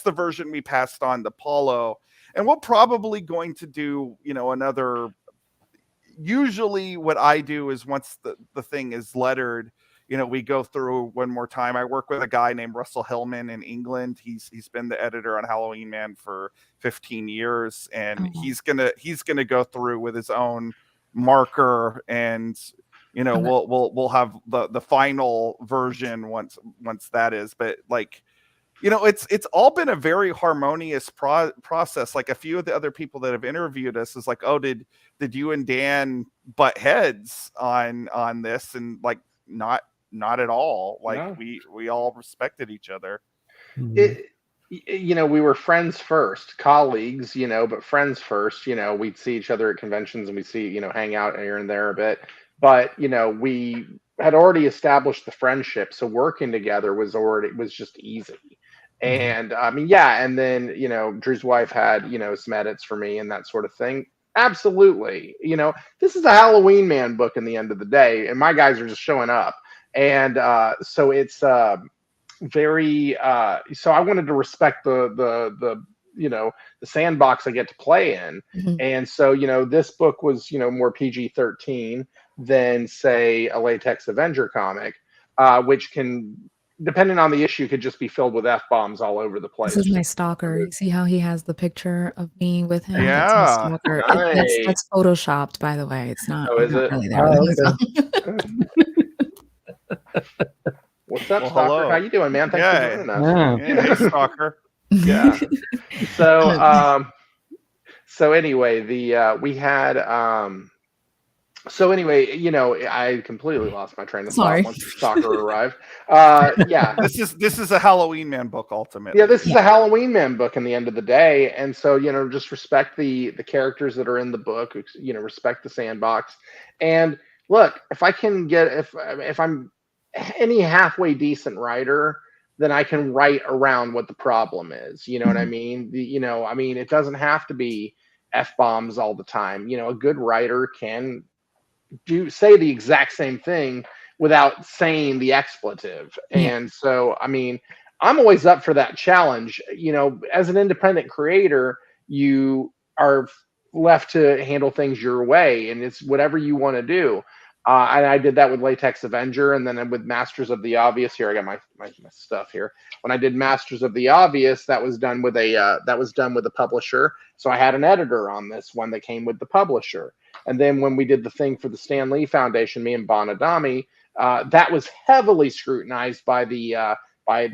the version we passed on to Paulo. And we're probably going to do, another. Usually what I do is once the thing is lettered, we go through one more time. I work with a guy named Russell Hillman in England. He's been the editor on Halloween Man for 15 years, and he's gonna go through with his own marker, and we'll have the final version once that is. But like, it's all been a very harmonious process. Like, a few of the other people that have interviewed us is like, oh, did you and Dan butt heads on this? And like, not at all. Like, No. we all respected each other. We were friends first, colleagues, but friends first. We'd see each other at conventions, and we'd see, hang out here and there a bit. But, we had already established the friendship, so working together was just easy. And I mean, yeah, and then Drew's wife had some edits for me and that sort of thing. Absolutely, this is a Halloween Man book in the end of the day, and my guys are just showing up, and so it's very. So I wanted to respect the sandbox I get to play in, and so this book was more PG-13 than say a Latex Avenger comic, which can, depending on the issue, could just be filled with F-bombs all over the place. This is my stalker. You see how he has the picture of me with him? Yeah. That's my stalker. Nice. That's photoshopped, by the way. It's not, Oh, is not it? really there. What's up, Well, Stalker? hello. How you doing, man? Thanks for joining us. Yeah, hey, stalker. Yeah. So anyway, we had so anyway, I completely lost my train of Sorry. thought once the Stalker arrived. Yeah. This is a Halloween Man book ultimately. Yeah, this is a Halloween Man book in the end of the day. And so, just respect the characters that are in the book, respect the sandbox. And look, if I can get, if I'm any halfway decent writer, then I can write around what the problem is. You know what I mean? It doesn't have to be F-bombs all the time. A good writer can say the exact same thing without saying the expletive. And so, I'm always up for that challenge. As an independent creator, you are left to handle things your way, and it's whatever you want to do. And I did that with Latex Avenger, and then with Masters of the Obvious. Here, I got my stuff here. When I did Masters of the Obvious, that was done with a publisher. So I had an editor on this one that came with the publisher. And then when we did the thing for the Stan Lee Foundation, me and Bonadami, that was heavily scrutinized by the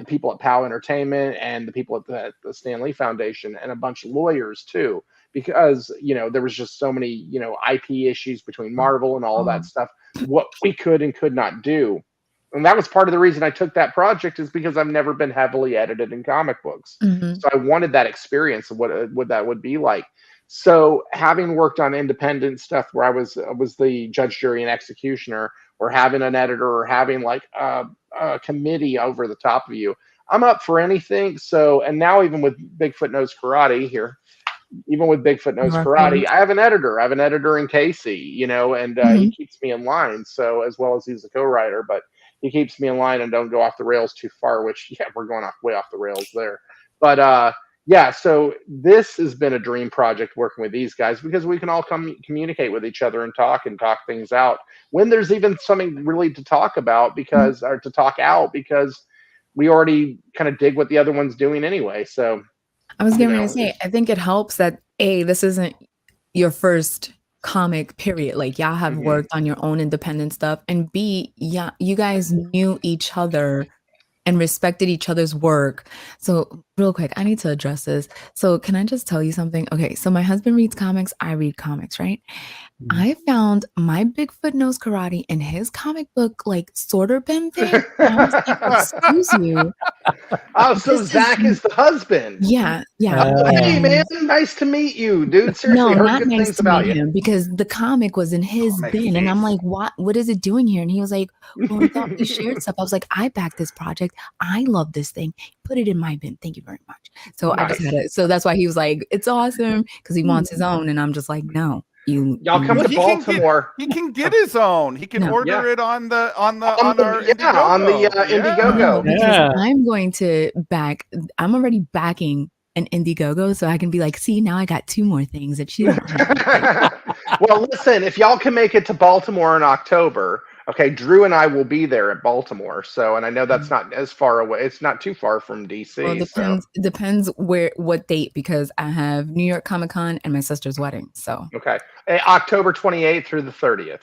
people at POW Entertainment and the people at the Stan Lee Foundation, and a bunch of lawyers too, because there was just so many IP issues between Marvel and all of that stuff, what we could and could not do. And that was part of the reason I took that project, is because I've never been heavily edited in comic books. So I wanted that experience of what that would be like. So having worked on independent stuff where I was the judge, jury, and executioner, or having an editor, or having committee over the top of you. I'm up for anything. So, and now even with Bigfoot Knows Karate here, even with Bigfoot Knows Karate, I have an editor. I have an editor in Casey, you know, and he keeps me in line. So as well as he's a co-writer, but he keeps me in line and don't go off the rails too far. Which we're going way off the rails there. But yeah, so this has been a dream project working with these guys because we can all communicate with each other and talk things out when there's even something really to talk about or to talk out because we already kind of dig what the other one's doing anyway. So I was going to say, I think it helps that this isn't your first comic period. Like y'all have worked on your own independent stuff, and B, yeah, you guys knew each other and respected each other's work. So real quick, I need to address this. So can I just tell you something? Okay, so my husband reads comics, I read comics, right? I found my Bigfoot Knows Karate in his comic book, like sorter bin thing. I was like, excuse you. Oh, so Zach is the husband. Yeah. Hey, man, nice to meet you, dude. Seriously, No, heard not good nice things to about meet you. him because the comic was in his bin, and I'm like, what is it doing here? And he was like, well, I thought we shared stuff. I was like, I backed this project. I love this thing. Put it in my bin. Thank you very much. So I just had it. So that's why he was like, it's awesome because he wants his own, and I'm just like, no. Y'all come to Baltimore. He can get his own. He can order it on our Indiegogo. No, because I'm going to I'm already backing an Indiegogo, so I can be like, see, now I got 2 more things that you don't have. Well, listen, if y'all can make it to Baltimore in October, okay, Drew and I will be there at Baltimore. So, and I know that's not as far away. It's not too far from DC. Well, it depends what date, because I have New York Comic Con and my sister's wedding. So okay, October 28th through the 30th.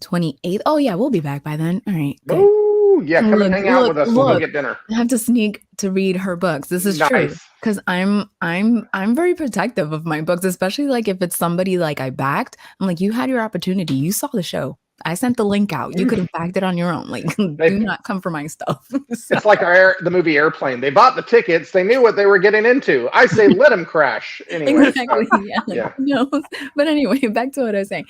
28th. Oh yeah, we'll be back by then. All right. Good. Ooh, yeah, come and hang out with us. We'll go get dinner. I have to sneak to read her books. This is true because I'm very protective of my books, especially like if it's somebody like I backed. I'm like, you had your opportunity. You saw the show. I sent the link out. You could have backed it on your own. Like, do not come for my stuff. So. It's like the movie Airplane. They bought the tickets. They knew what they were getting into. I say, let them crash. Anyway, exactly. Yeah. No, but anyway, back to what I was saying.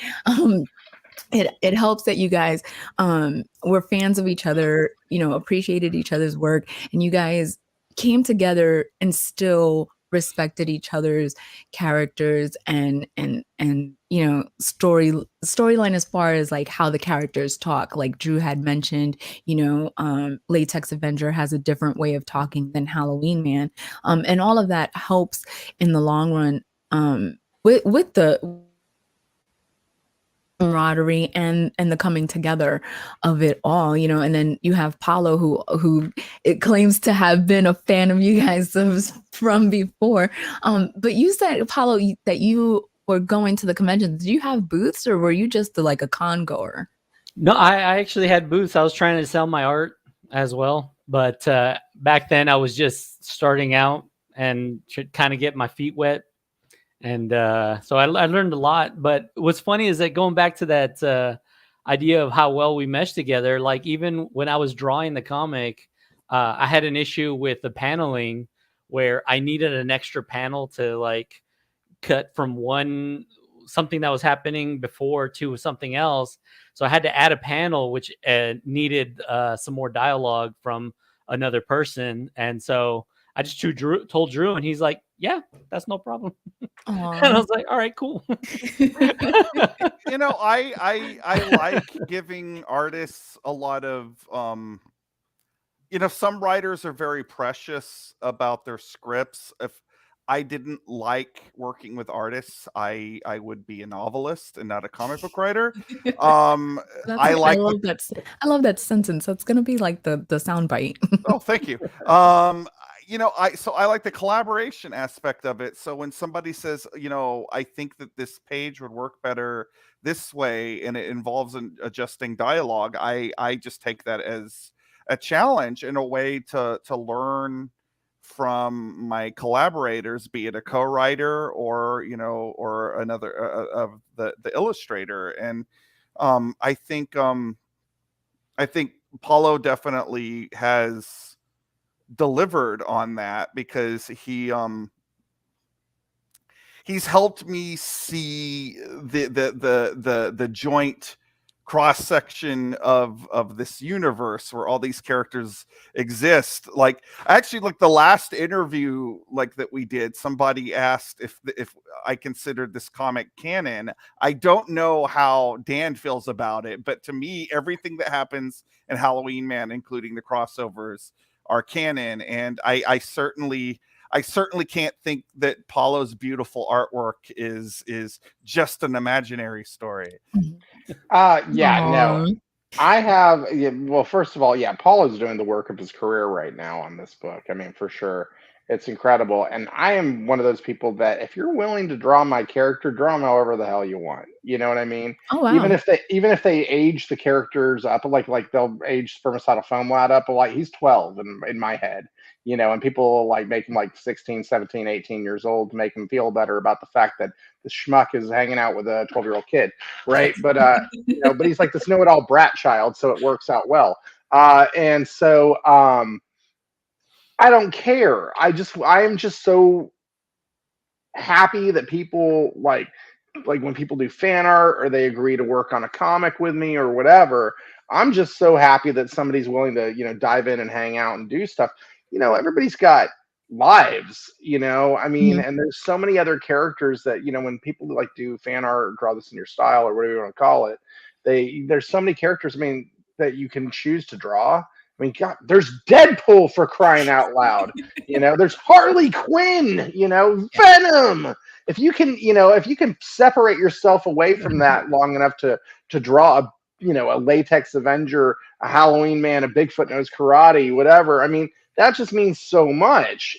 It helps that you guys were fans of each other, appreciated each other's work, and you guys came together and still respected each other's characters and storyline as far as like how the characters talk. Like Drew had mentioned, Latex Avenger has a different way of talking than Halloween Man, and all of that helps in the long run with the camaraderie and the coming together of it all, and then you have Paulo who it claims to have been a fan of you guys from before, but you said, Paulo, that you were going to the conventions. Did you have booths, or were you just like a con goer? No, I actually had booths. I was trying to sell my art as well, but back then I was just starting out and kind of get my feet wet. And so I learned a lot. But what's funny is that going back to that idea of how well we meshed together, like even when I was drawing the comic, I had an issue with the paneling where I needed an extra panel to like cut from something that was happening before to something else. So I had to add a panel which needed some more dialogue from another person. And so I just told Drew, and he's like, yeah, that's no problem. And I was like, all right, cool. I like giving artists a lot of, some writers are very precious about their scripts. If I didn't like working with artists, I would be a novelist and not a comic book writer. I love that sentence. That's gonna be like the soundbite. Oh, thank you. I like the collaboration aspect of it. So when somebody says, I think that this page would work better this way, and it involves adjusting dialogue, I just take that as a challenge and a way to learn from my collaborators, be it a co-writer or another of the illustrator. And I think Paulo definitely has delivered on that, because he's helped me see the joint cross section of this universe where all these characters exist. Like actually, like the last interview like that we did, somebody asked if I considered this comic canon. I don't know how Dan feels about it, but to me, everything that happens in Halloween Man, including the crossovers, are canon, and I certainly can't think that Paulo's beautiful artwork is just an imaginary story. Yeah, no. Aw. I have, yeah, well, first of all, yeah, Paul is doing the work of his career right now on this book. I mean, for sure, it's incredible. And I am one of those people that if you're willing to draw my character, draw him however the hell you want. You know what I mean? Oh wow. Even if they age the characters up, like they'll age Spermicidal Foam Lad up, like he's 12 in my head, and people like make him like 16, 17, 18 years old to make him feel better about the fact that the schmuck is hanging out with a 12-year-old kid, right? But but he's like this know-it-all brat child, so it works out well. And so I don't care. I am just so happy that people like when people do fan art or they agree to work on a comic with me or whatever. I'm just so happy that somebody's willing to dive in and hang out and do stuff. Everybody's got lives, I mean, Mhm. and there's so many other characters that when people like do fan art or draw this in your style or whatever you want to call it, there's so many characters, I mean, that you can choose to draw. I mean, God, there's Deadpool, for crying out loud. There's Harley Quinn, Venom. If you can separate yourself away from that long enough to draw a Latex Avenger, a Halloween Man, a Bigfoot Knows Karate, whatever. I mean, that just means so much.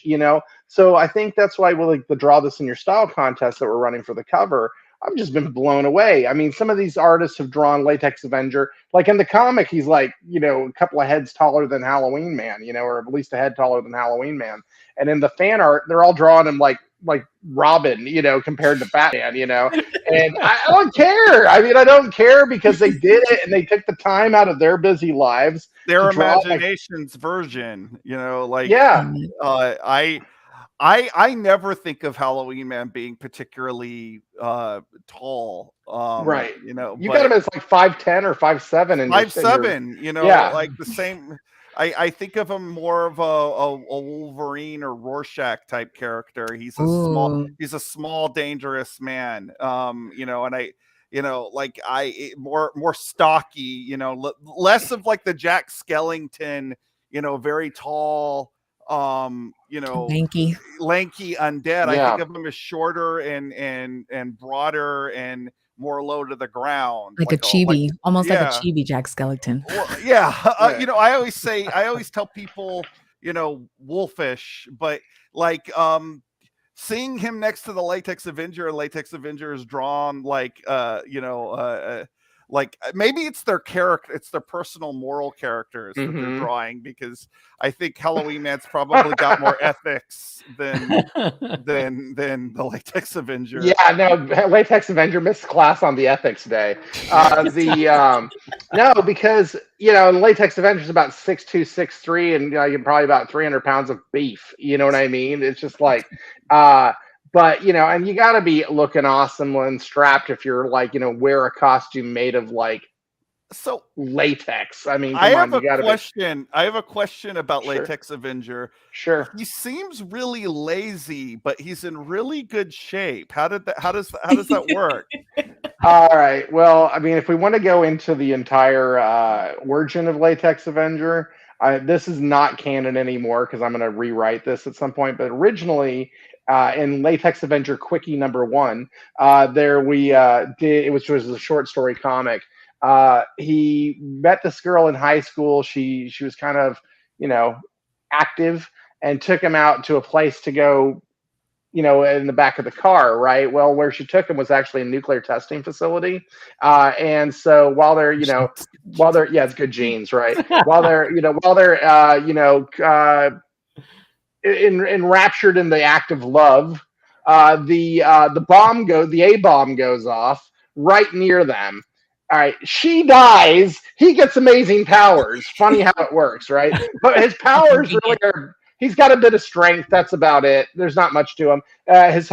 So I think that's why we'll like the Draw This in Your Style contest that we're running for the cover. I've just been blown away. I mean, some of these artists have drawn Latex Avenger. Like in the comic, he's like, a couple of heads taller than Halloween Man, or at least a head taller than Halloween Man. And in the fan art, they're all drawing him like Robin, compared to Batman, And I don't care. I mean, I don't care because they did it and they took the time out of their busy lives Their to draw imagination's version, yeah. I never think of Halloween Man being particularly tall. Right. You But got him as like 5'10" or 5'7" and 5'7", yeah. like the same. I think of him more of a Wolverine or Rorschach type character. He's a small, dangerous man. And more stocky. Less of like the Jack Skellington. Very tall. Lanky. Undead. Yeah. I think of him as shorter and broader and more low to the ground, Like a chibi, almost like a chibi Jack Skellington. Well, yeah. Right. I always tell people, wolfish, but like seeing him next to the Latex Avenger, and Latex Avenger is drawn like like maybe it's their character, it's their personal moral characters that they're drawing, because I think Halloween Man's probably got more ethics than the Latex Avenger. Yeah, no, Latex Avenger missed class on the ethics day. No, because Latex Avenger is about 6'2", 6'3", and you're probably about 300 pounds of beef. You know what I mean? It's just like, but and you got to be looking awesome and strapped if you're like wear a costume made of like latex. I mean, I have a question about Sure. Latex Avenger. Sure. He seems really lazy, but he's in really good shape. How does that work? All right. Well, I mean, if we want to go into the entire origin of Latex Avenger, this is not canon anymore because I'm going to rewrite this at some point. But originally, in Latex Avenger Quickie #1, which was a short story comic. He met this girl in high school. She was kind of, active, and took him out to a place to go, in the back of the car, right? Well, where she took him was actually a nuclear testing facility. And so while they're, yeah, it's good genes, right? while they're enraptured in the act of love, the A bomb goes off right near them. All right, she dies. He gets amazing powers. Funny how it works, right? But his powers really are. He's got a bit of strength. That's about it. There's not much to him. His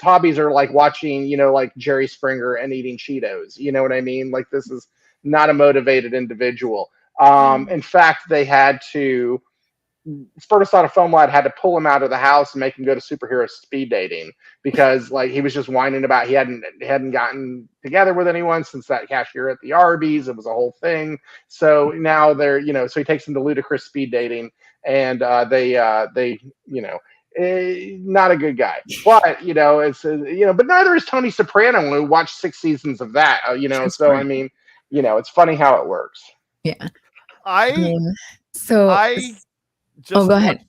hobbies are like watching, like Jerry Springer and eating Cheetos. You know what I mean? Like this is not a motivated individual. In fact, they had to Spertisada Foam Lad had to pull him out of the house and make him go to superhero speed dating because like he was just whining about he hadn't gotten together with anyone since that cashier at the Arby's. It was a whole thing. So now they're so he takes him to ludicrous speed dating, and they not a good guy. But it's but neither is Tony Soprano. We watched 6 seasons of that. So I mean, it's funny how it works. Yeah. I So just go ahead.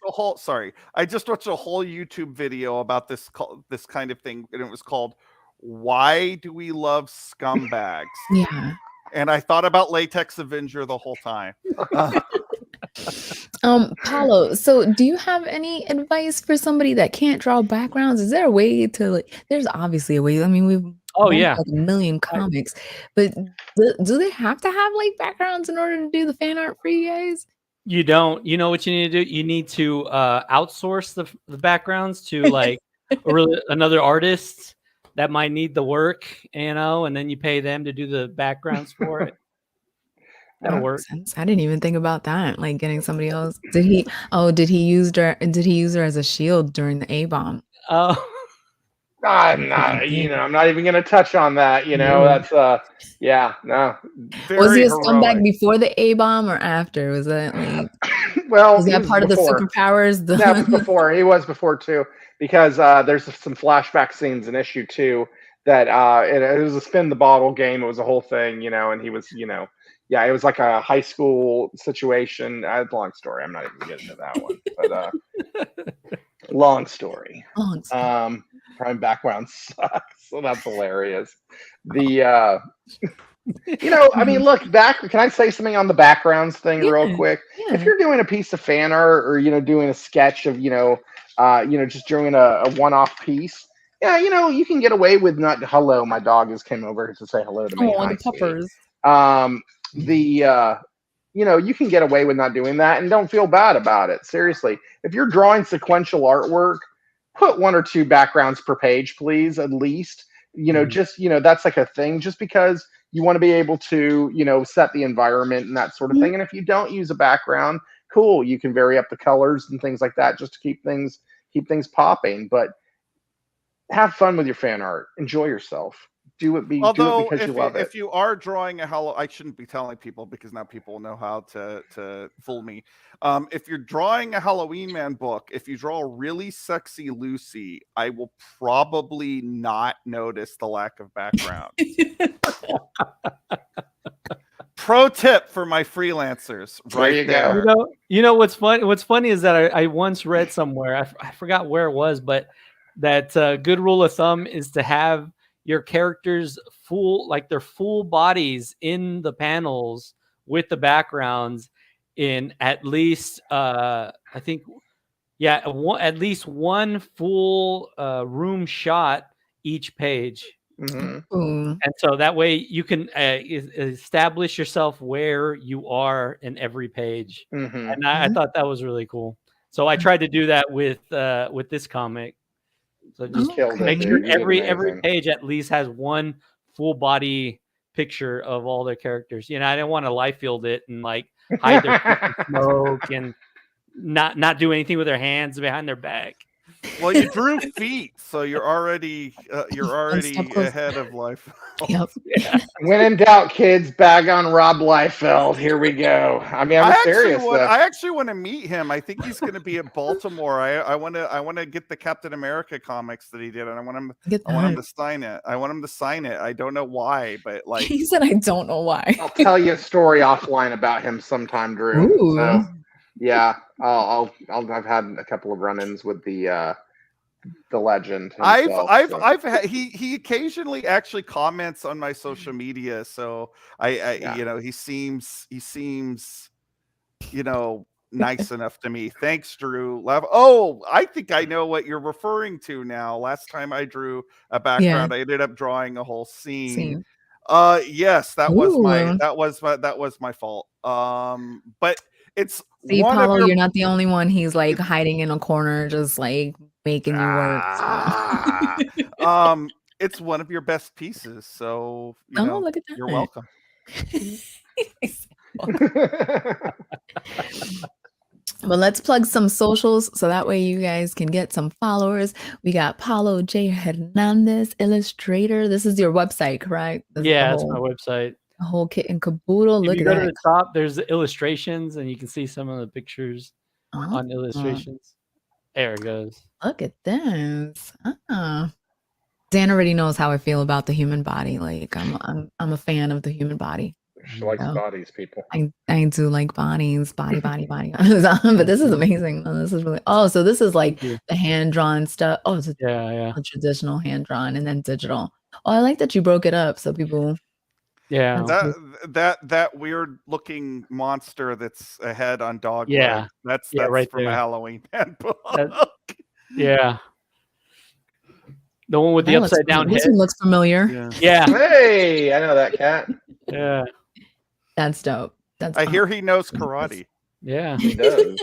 I just watched a whole YouTube video about this kind of thing, and it was called "Why Do We Love Scumbags?" Yeah. And I thought about Latex Avenger the whole time. Paulo, so do you have any advice for somebody that can't draw backgrounds? Is there a way to there's obviously a way. I mean, we've yeah, like a million comics, but do they have to have like backgrounds in order to do the fan art for you guys? You don't. You know what you need to do? You need to outsource the backgrounds to like another artist that might need the work, and then you pay them to do the backgrounds for it. That'll work. Sense. I didn't even think about that. Like getting somebody else. Did he use her as a shield during the A-bomb? I'm not even going to touch on that. That's no. Was he a scumbag before the A-bomb or after? Was that like? Well, was that part of the superpowers? That was before. He was before too, because there's some flashback scenes in issue 2 that it was a spin the bottle game. It was a whole thing, and he was, it was like a high school situation. Long story. I'm not even getting into that one, but long story. Prime background sucks, so that's hilarious. I mean, look back. Can I say something on the backgrounds thing real quick? Yeah. If you're doing a piece of fan art or doing a sketch of just doing a one-off piece, you can get away with not. Hello, my dog just came over to say hello to me. Oh, the puppers. You can get away with not doing that and don't feel bad about it. Seriously, if you're drawing sequential artwork, put 1 or 2 backgrounds per page, please, at least. That's like a thing, just because you want to be able to, set the environment and that sort of thing. And if you don't use a background, cool, you can vary up the colors and things like that just to keep things popping. But have fun with your fan art. Enjoy yourself. Do it because you love it. If you are drawing I shouldn't be telling people because now people know how to fool me. If you're drawing a Halloween Man book, if you draw a really sexy Lucy, I will probably not notice the lack of background. Pro tip for my freelancers, right there. What's funny? What's funny is that I once read somewhere, I forgot where it was, but that good rule of thumb is to have your characters their full bodies in the panels with the backgrounds in at least at least one full room shot each page. Mm-hmm. And so that way you can establish yourself where you are in every page. Mm-hmm. And I thought that was really cool. So I tried to do that with this comic. So just make sure every page at least has one full body picture of all their characters. I didn't want to life field it and like hide their smoke and not do anything with their hands behind their back. Well, you drew feet, so you're already ahead of life. Yep. Yeah. When in doubt, kids, bag on Rob Liefeld. Here we go. I mean, I'm serious. I actually want to meet him. I think he's going to be in Baltimore. I want to get the Captain America comics that he did, and I want him to sign it. I don't know why, but like he said, I don't know why. I'll tell you a story offline about him sometime, Drew. Ooh. So, yeah, I've had a couple of run-ins with the legend himself. He occasionally actually comments on my social media, so he seems nice enough to me. Thanks, Drew. I think I know what you're referring to now. Last time I drew a background, I ended up drawing a whole scene. Yes, that was my fault. But it's Paulo, you're not the only one. He's like hiding in a corner, just like making you work. It's one of your best pieces, so look at that. You're welcome. But let's plug some socials so that way you guys can get some followers. We got Paulo J. Hernandez, illustrator. This is your website, correct? This is Yeah, that's my website. the whole kit and caboodle. If Look you at go to that. the top, there's the illustrations, and you can see some of the pictures Oh, on illustrations. There it goes. look at this. Dan already knows how I feel about the human body. Like I'm a fan of the human body. She likes So, bodies, people. I do like bodies, body. But this is amazing. This is really. Oh, so this is like Thank you. the hand drawn stuff. Oh, it's Yeah. a traditional hand drawn and then digital. Oh, I like that you broke it up so people. Yeah. That weird looking monster that's a head on dog Yeah. legs. Yeah, That's right from there. a Halloween Man book. Yeah. The one with the upside down head. This one looks familiar. Yeah. Hey, I know that cat. Yeah. That's dope. That's I hear he knows karate. Yeah. He does.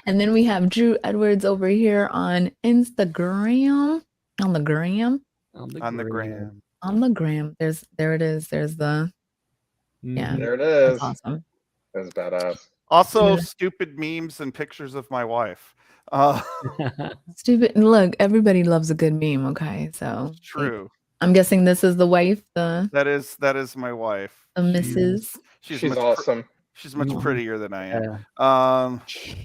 And then we have Drew Edwards over here on Instagram. On the gram. On the gram. On the gram. There it is. There's the yeah. There it is. That's awesome. That's badass. Also, stupid memes and pictures of my wife. Stupid. Look, everybody loves a good meme. Okay, so True. I'm guessing this is the wife. That is my wife. The Mrs. She's awesome. She's much prettier than I am. Yeah.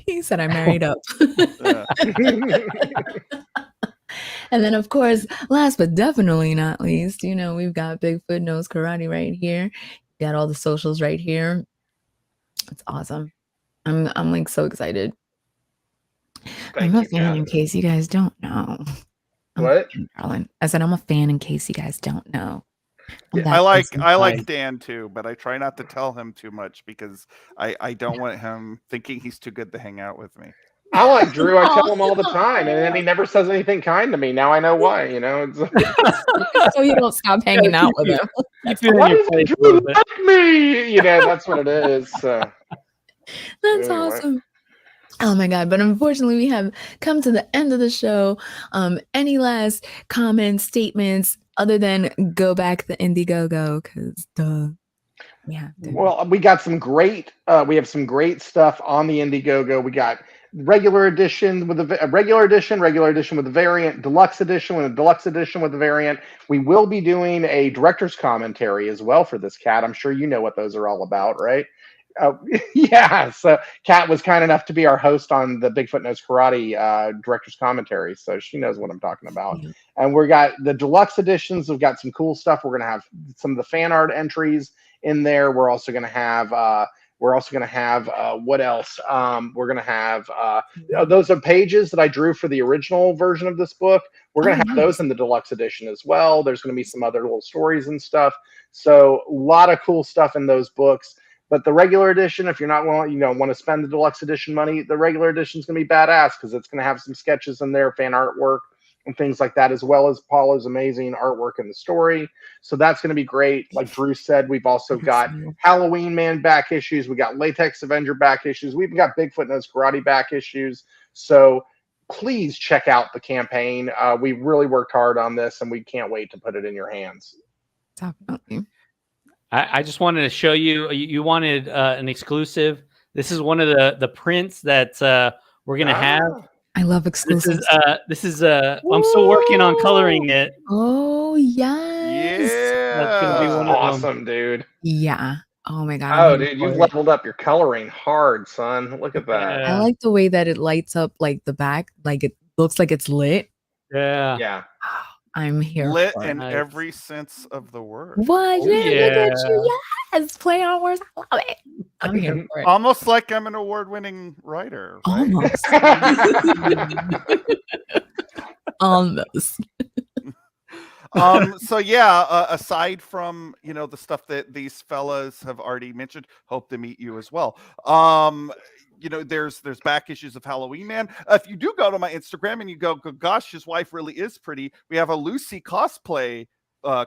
He said I married up. And then, of course, last but definitely not least, we've got Bigfoot Knows Karate right here. Got all the socials right here. It's awesome. I'm like so excited. I'm a fan in case you guys don't know. What? Darling. I said I'm a fan in case you guys don't know. I like Dan too, but I try not to tell him too much because I don't want him thinking he's too good to hang out with me. I like Drew. I tell him all the time, and then he never says anything kind to me. Now I know why. So you don't stop hanging out with him. Why does Drew like me? That's what it is. So. That's awesome. Oh my God. But unfortunately, we have come to the end of the show. Any last comments, statements, other than go back the Indiegogo? Because yeah. Well, we got some great. We have some great stuff on the Indiegogo. We got regular edition with a regular edition with the variant, deluxe edition with a deluxe edition with the variant. We will be doing a director's commentary as well for this, Cat. I'm sure you know what those are all about, right? Yeah. So Kat was kind enough to be our host on the Bigfoot Knows Karate director's commentary, so she knows what I'm talking about. Yeah. And we got the deluxe editions. We've got some cool stuff. We're gonna have some of the fan art entries in there. We're also gonna have what else? We're gonna have those are pages that I drew for the original version of this book. We're gonna have those in the deluxe edition as well. There's gonna be some other little stories and stuff. So a lot of cool stuff in those books. But the regular edition, if you're not want to spend the deluxe edition money, the regular edition is going to be badass because it's going to have some sketches in there, fan artwork, and things like that, as well as Paula's amazing artwork in the story. So that's going to be great. Like Drew said, we've also got Halloween Man back issues. We got Latex Avenger back issues. We've got Bigfoot Knows Karate back issues. So please check out the campaign. We really worked hard on this, and we can't wait to put it in your hands. Definitely. I just wanted to show you. You wanted an exclusive. This is one of the prints that we're gonna have. I love exclusives. This is I'm still working on coloring it. Oh yes. Yeah. That's gonna be one of awesome, dude. Yeah. Oh my God. Oh, dude, you've leveled up your coloring hard, son. Look at that. I like the way that it lights up like the back, like it looks like it's lit. Yeah. Yeah. I'm here. Lit for in it. every sense of the word. What? Oh, Yeah, look at you. Yes. Play on words. I love it. I'm here for it. Almost like I'm an award-winning writer. Right? Almost. So yeah, aside from the stuff that these fellas have already mentioned, hope to meet you as well. There's back issues of Halloween Man. If you do go to my Instagram and you go, gosh, his wife really is pretty, we have a Lucy cosplay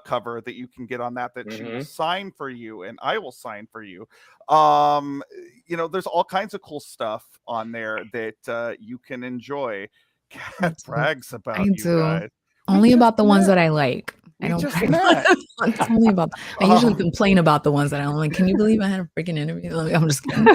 cover that you can get on that she will sign for you, and I will sign for you. There's all kinds of cool stuff on there that you can enjoy. Cat brags about you guys. Only about the ones that I like. I don't just brag met. it's only about. I usually Um, complain about the ones that I don't like. Can you believe I had a freaking interview? I'm just kidding.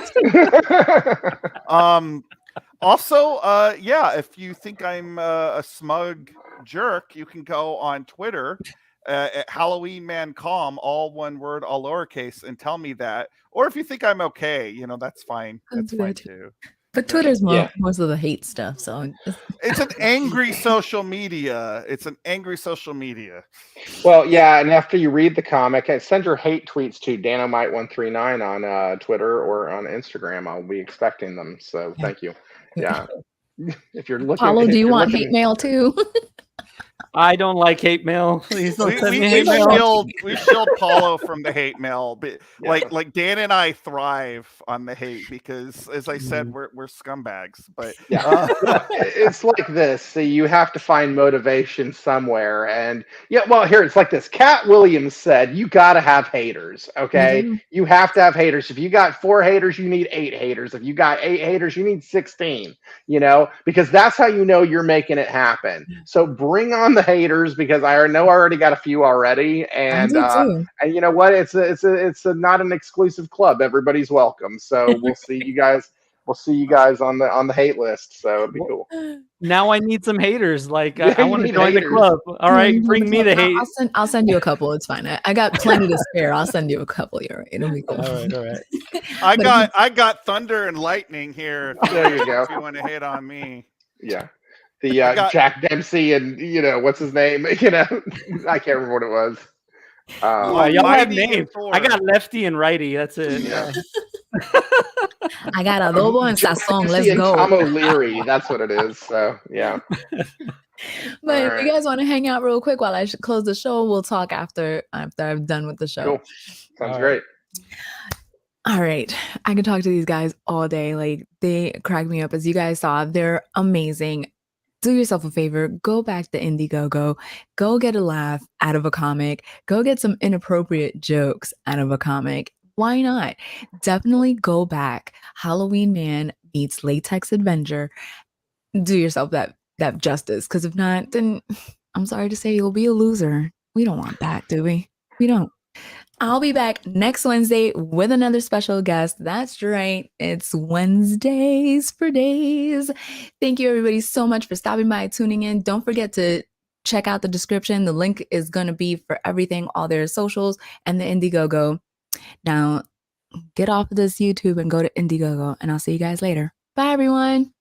Also, yeah, if you think I'm a smug jerk, you can go on Twitter at Halloween Man Calm, all one word, all lowercase, and tell me that. Or if you think I'm okay, that's fine. I'll That's do fine that too. too. But Yeah. Twitter's Yeah. most of the hate stuff. So It's an angry social media. It's an angry social media. Well, yeah, and after you read the comic, send your hate tweets to Danomite139 on Twitter or on Instagram. I'll be expecting them. So thank you. Yeah, if you're looking, Paulo, do if you you're want looking, hate mail too? I don't like hate mail. Please don't send me hate mail. We shield Paulo from the hate mail, but Yeah. like Dan and I thrive on the hate because, as I said, we're scumbags. But Yeah. Well, it's like this. So you have to find motivation somewhere, and well, here it's like this. Cat Williams said, "You got to have haters. Okay, do. you have to have haters. If you got 4 haters, you need 8 haters. If you got 8 haters, you need 16. Because that's how you know you're making it happen. So bring on the haters, because I know I already got a few already, I and do too. and you know what? It's a not an exclusive club. Everybody's welcome. So we'll see you guys. We'll see you guys on the hate list. So it'll be cool. Now I need some haters. Like Yeah, I you want to need join the haters. club. All right, bring me the I'll hate. send you a couple. It's fine. I got plenty to spare. I'll send you a couple. You're right. It'll be cool. All right, all right. I got thunder and lightning here. There you go. If you want to hate on me, Yeah. The Jack Dempsey and what's his name? I can't remember what it was. Y'all have Mighty names. Thor. I got lefty and righty. That's it. Yeah. I got adobo and Jack sazon. Dempsey Let's and go. Tom O'Leary. That's what it is. So yeah. But if Alright. you guys want to hang out real quick while I close the show, we'll talk after I'm done with the show. Cool. Sounds All great. All right. I can talk to these guys all day. Like, they crack me up. As you guys saw, they're amazing. Do yourself a favor. Go back to Indiegogo. Go get a laugh out of a comic. Go get some inappropriate jokes out of a comic. Why not? Definitely go back. Halloween Man meets Latex Avenger. Do yourself that justice. Because if not, then I'm sorry to say you'll be a loser. We don't want that, do we? We don't. I'll be back next Wednesday with another special guest. That's right. It's Wednesdays for days. Thank you, everybody, so much for stopping by, tuning in. Don't forget to check out the description. The link is going to be for everything, all their socials and the Indiegogo. Now, get off of this YouTube and go to Indiegogo, and I'll see you guys later. Bye, everyone.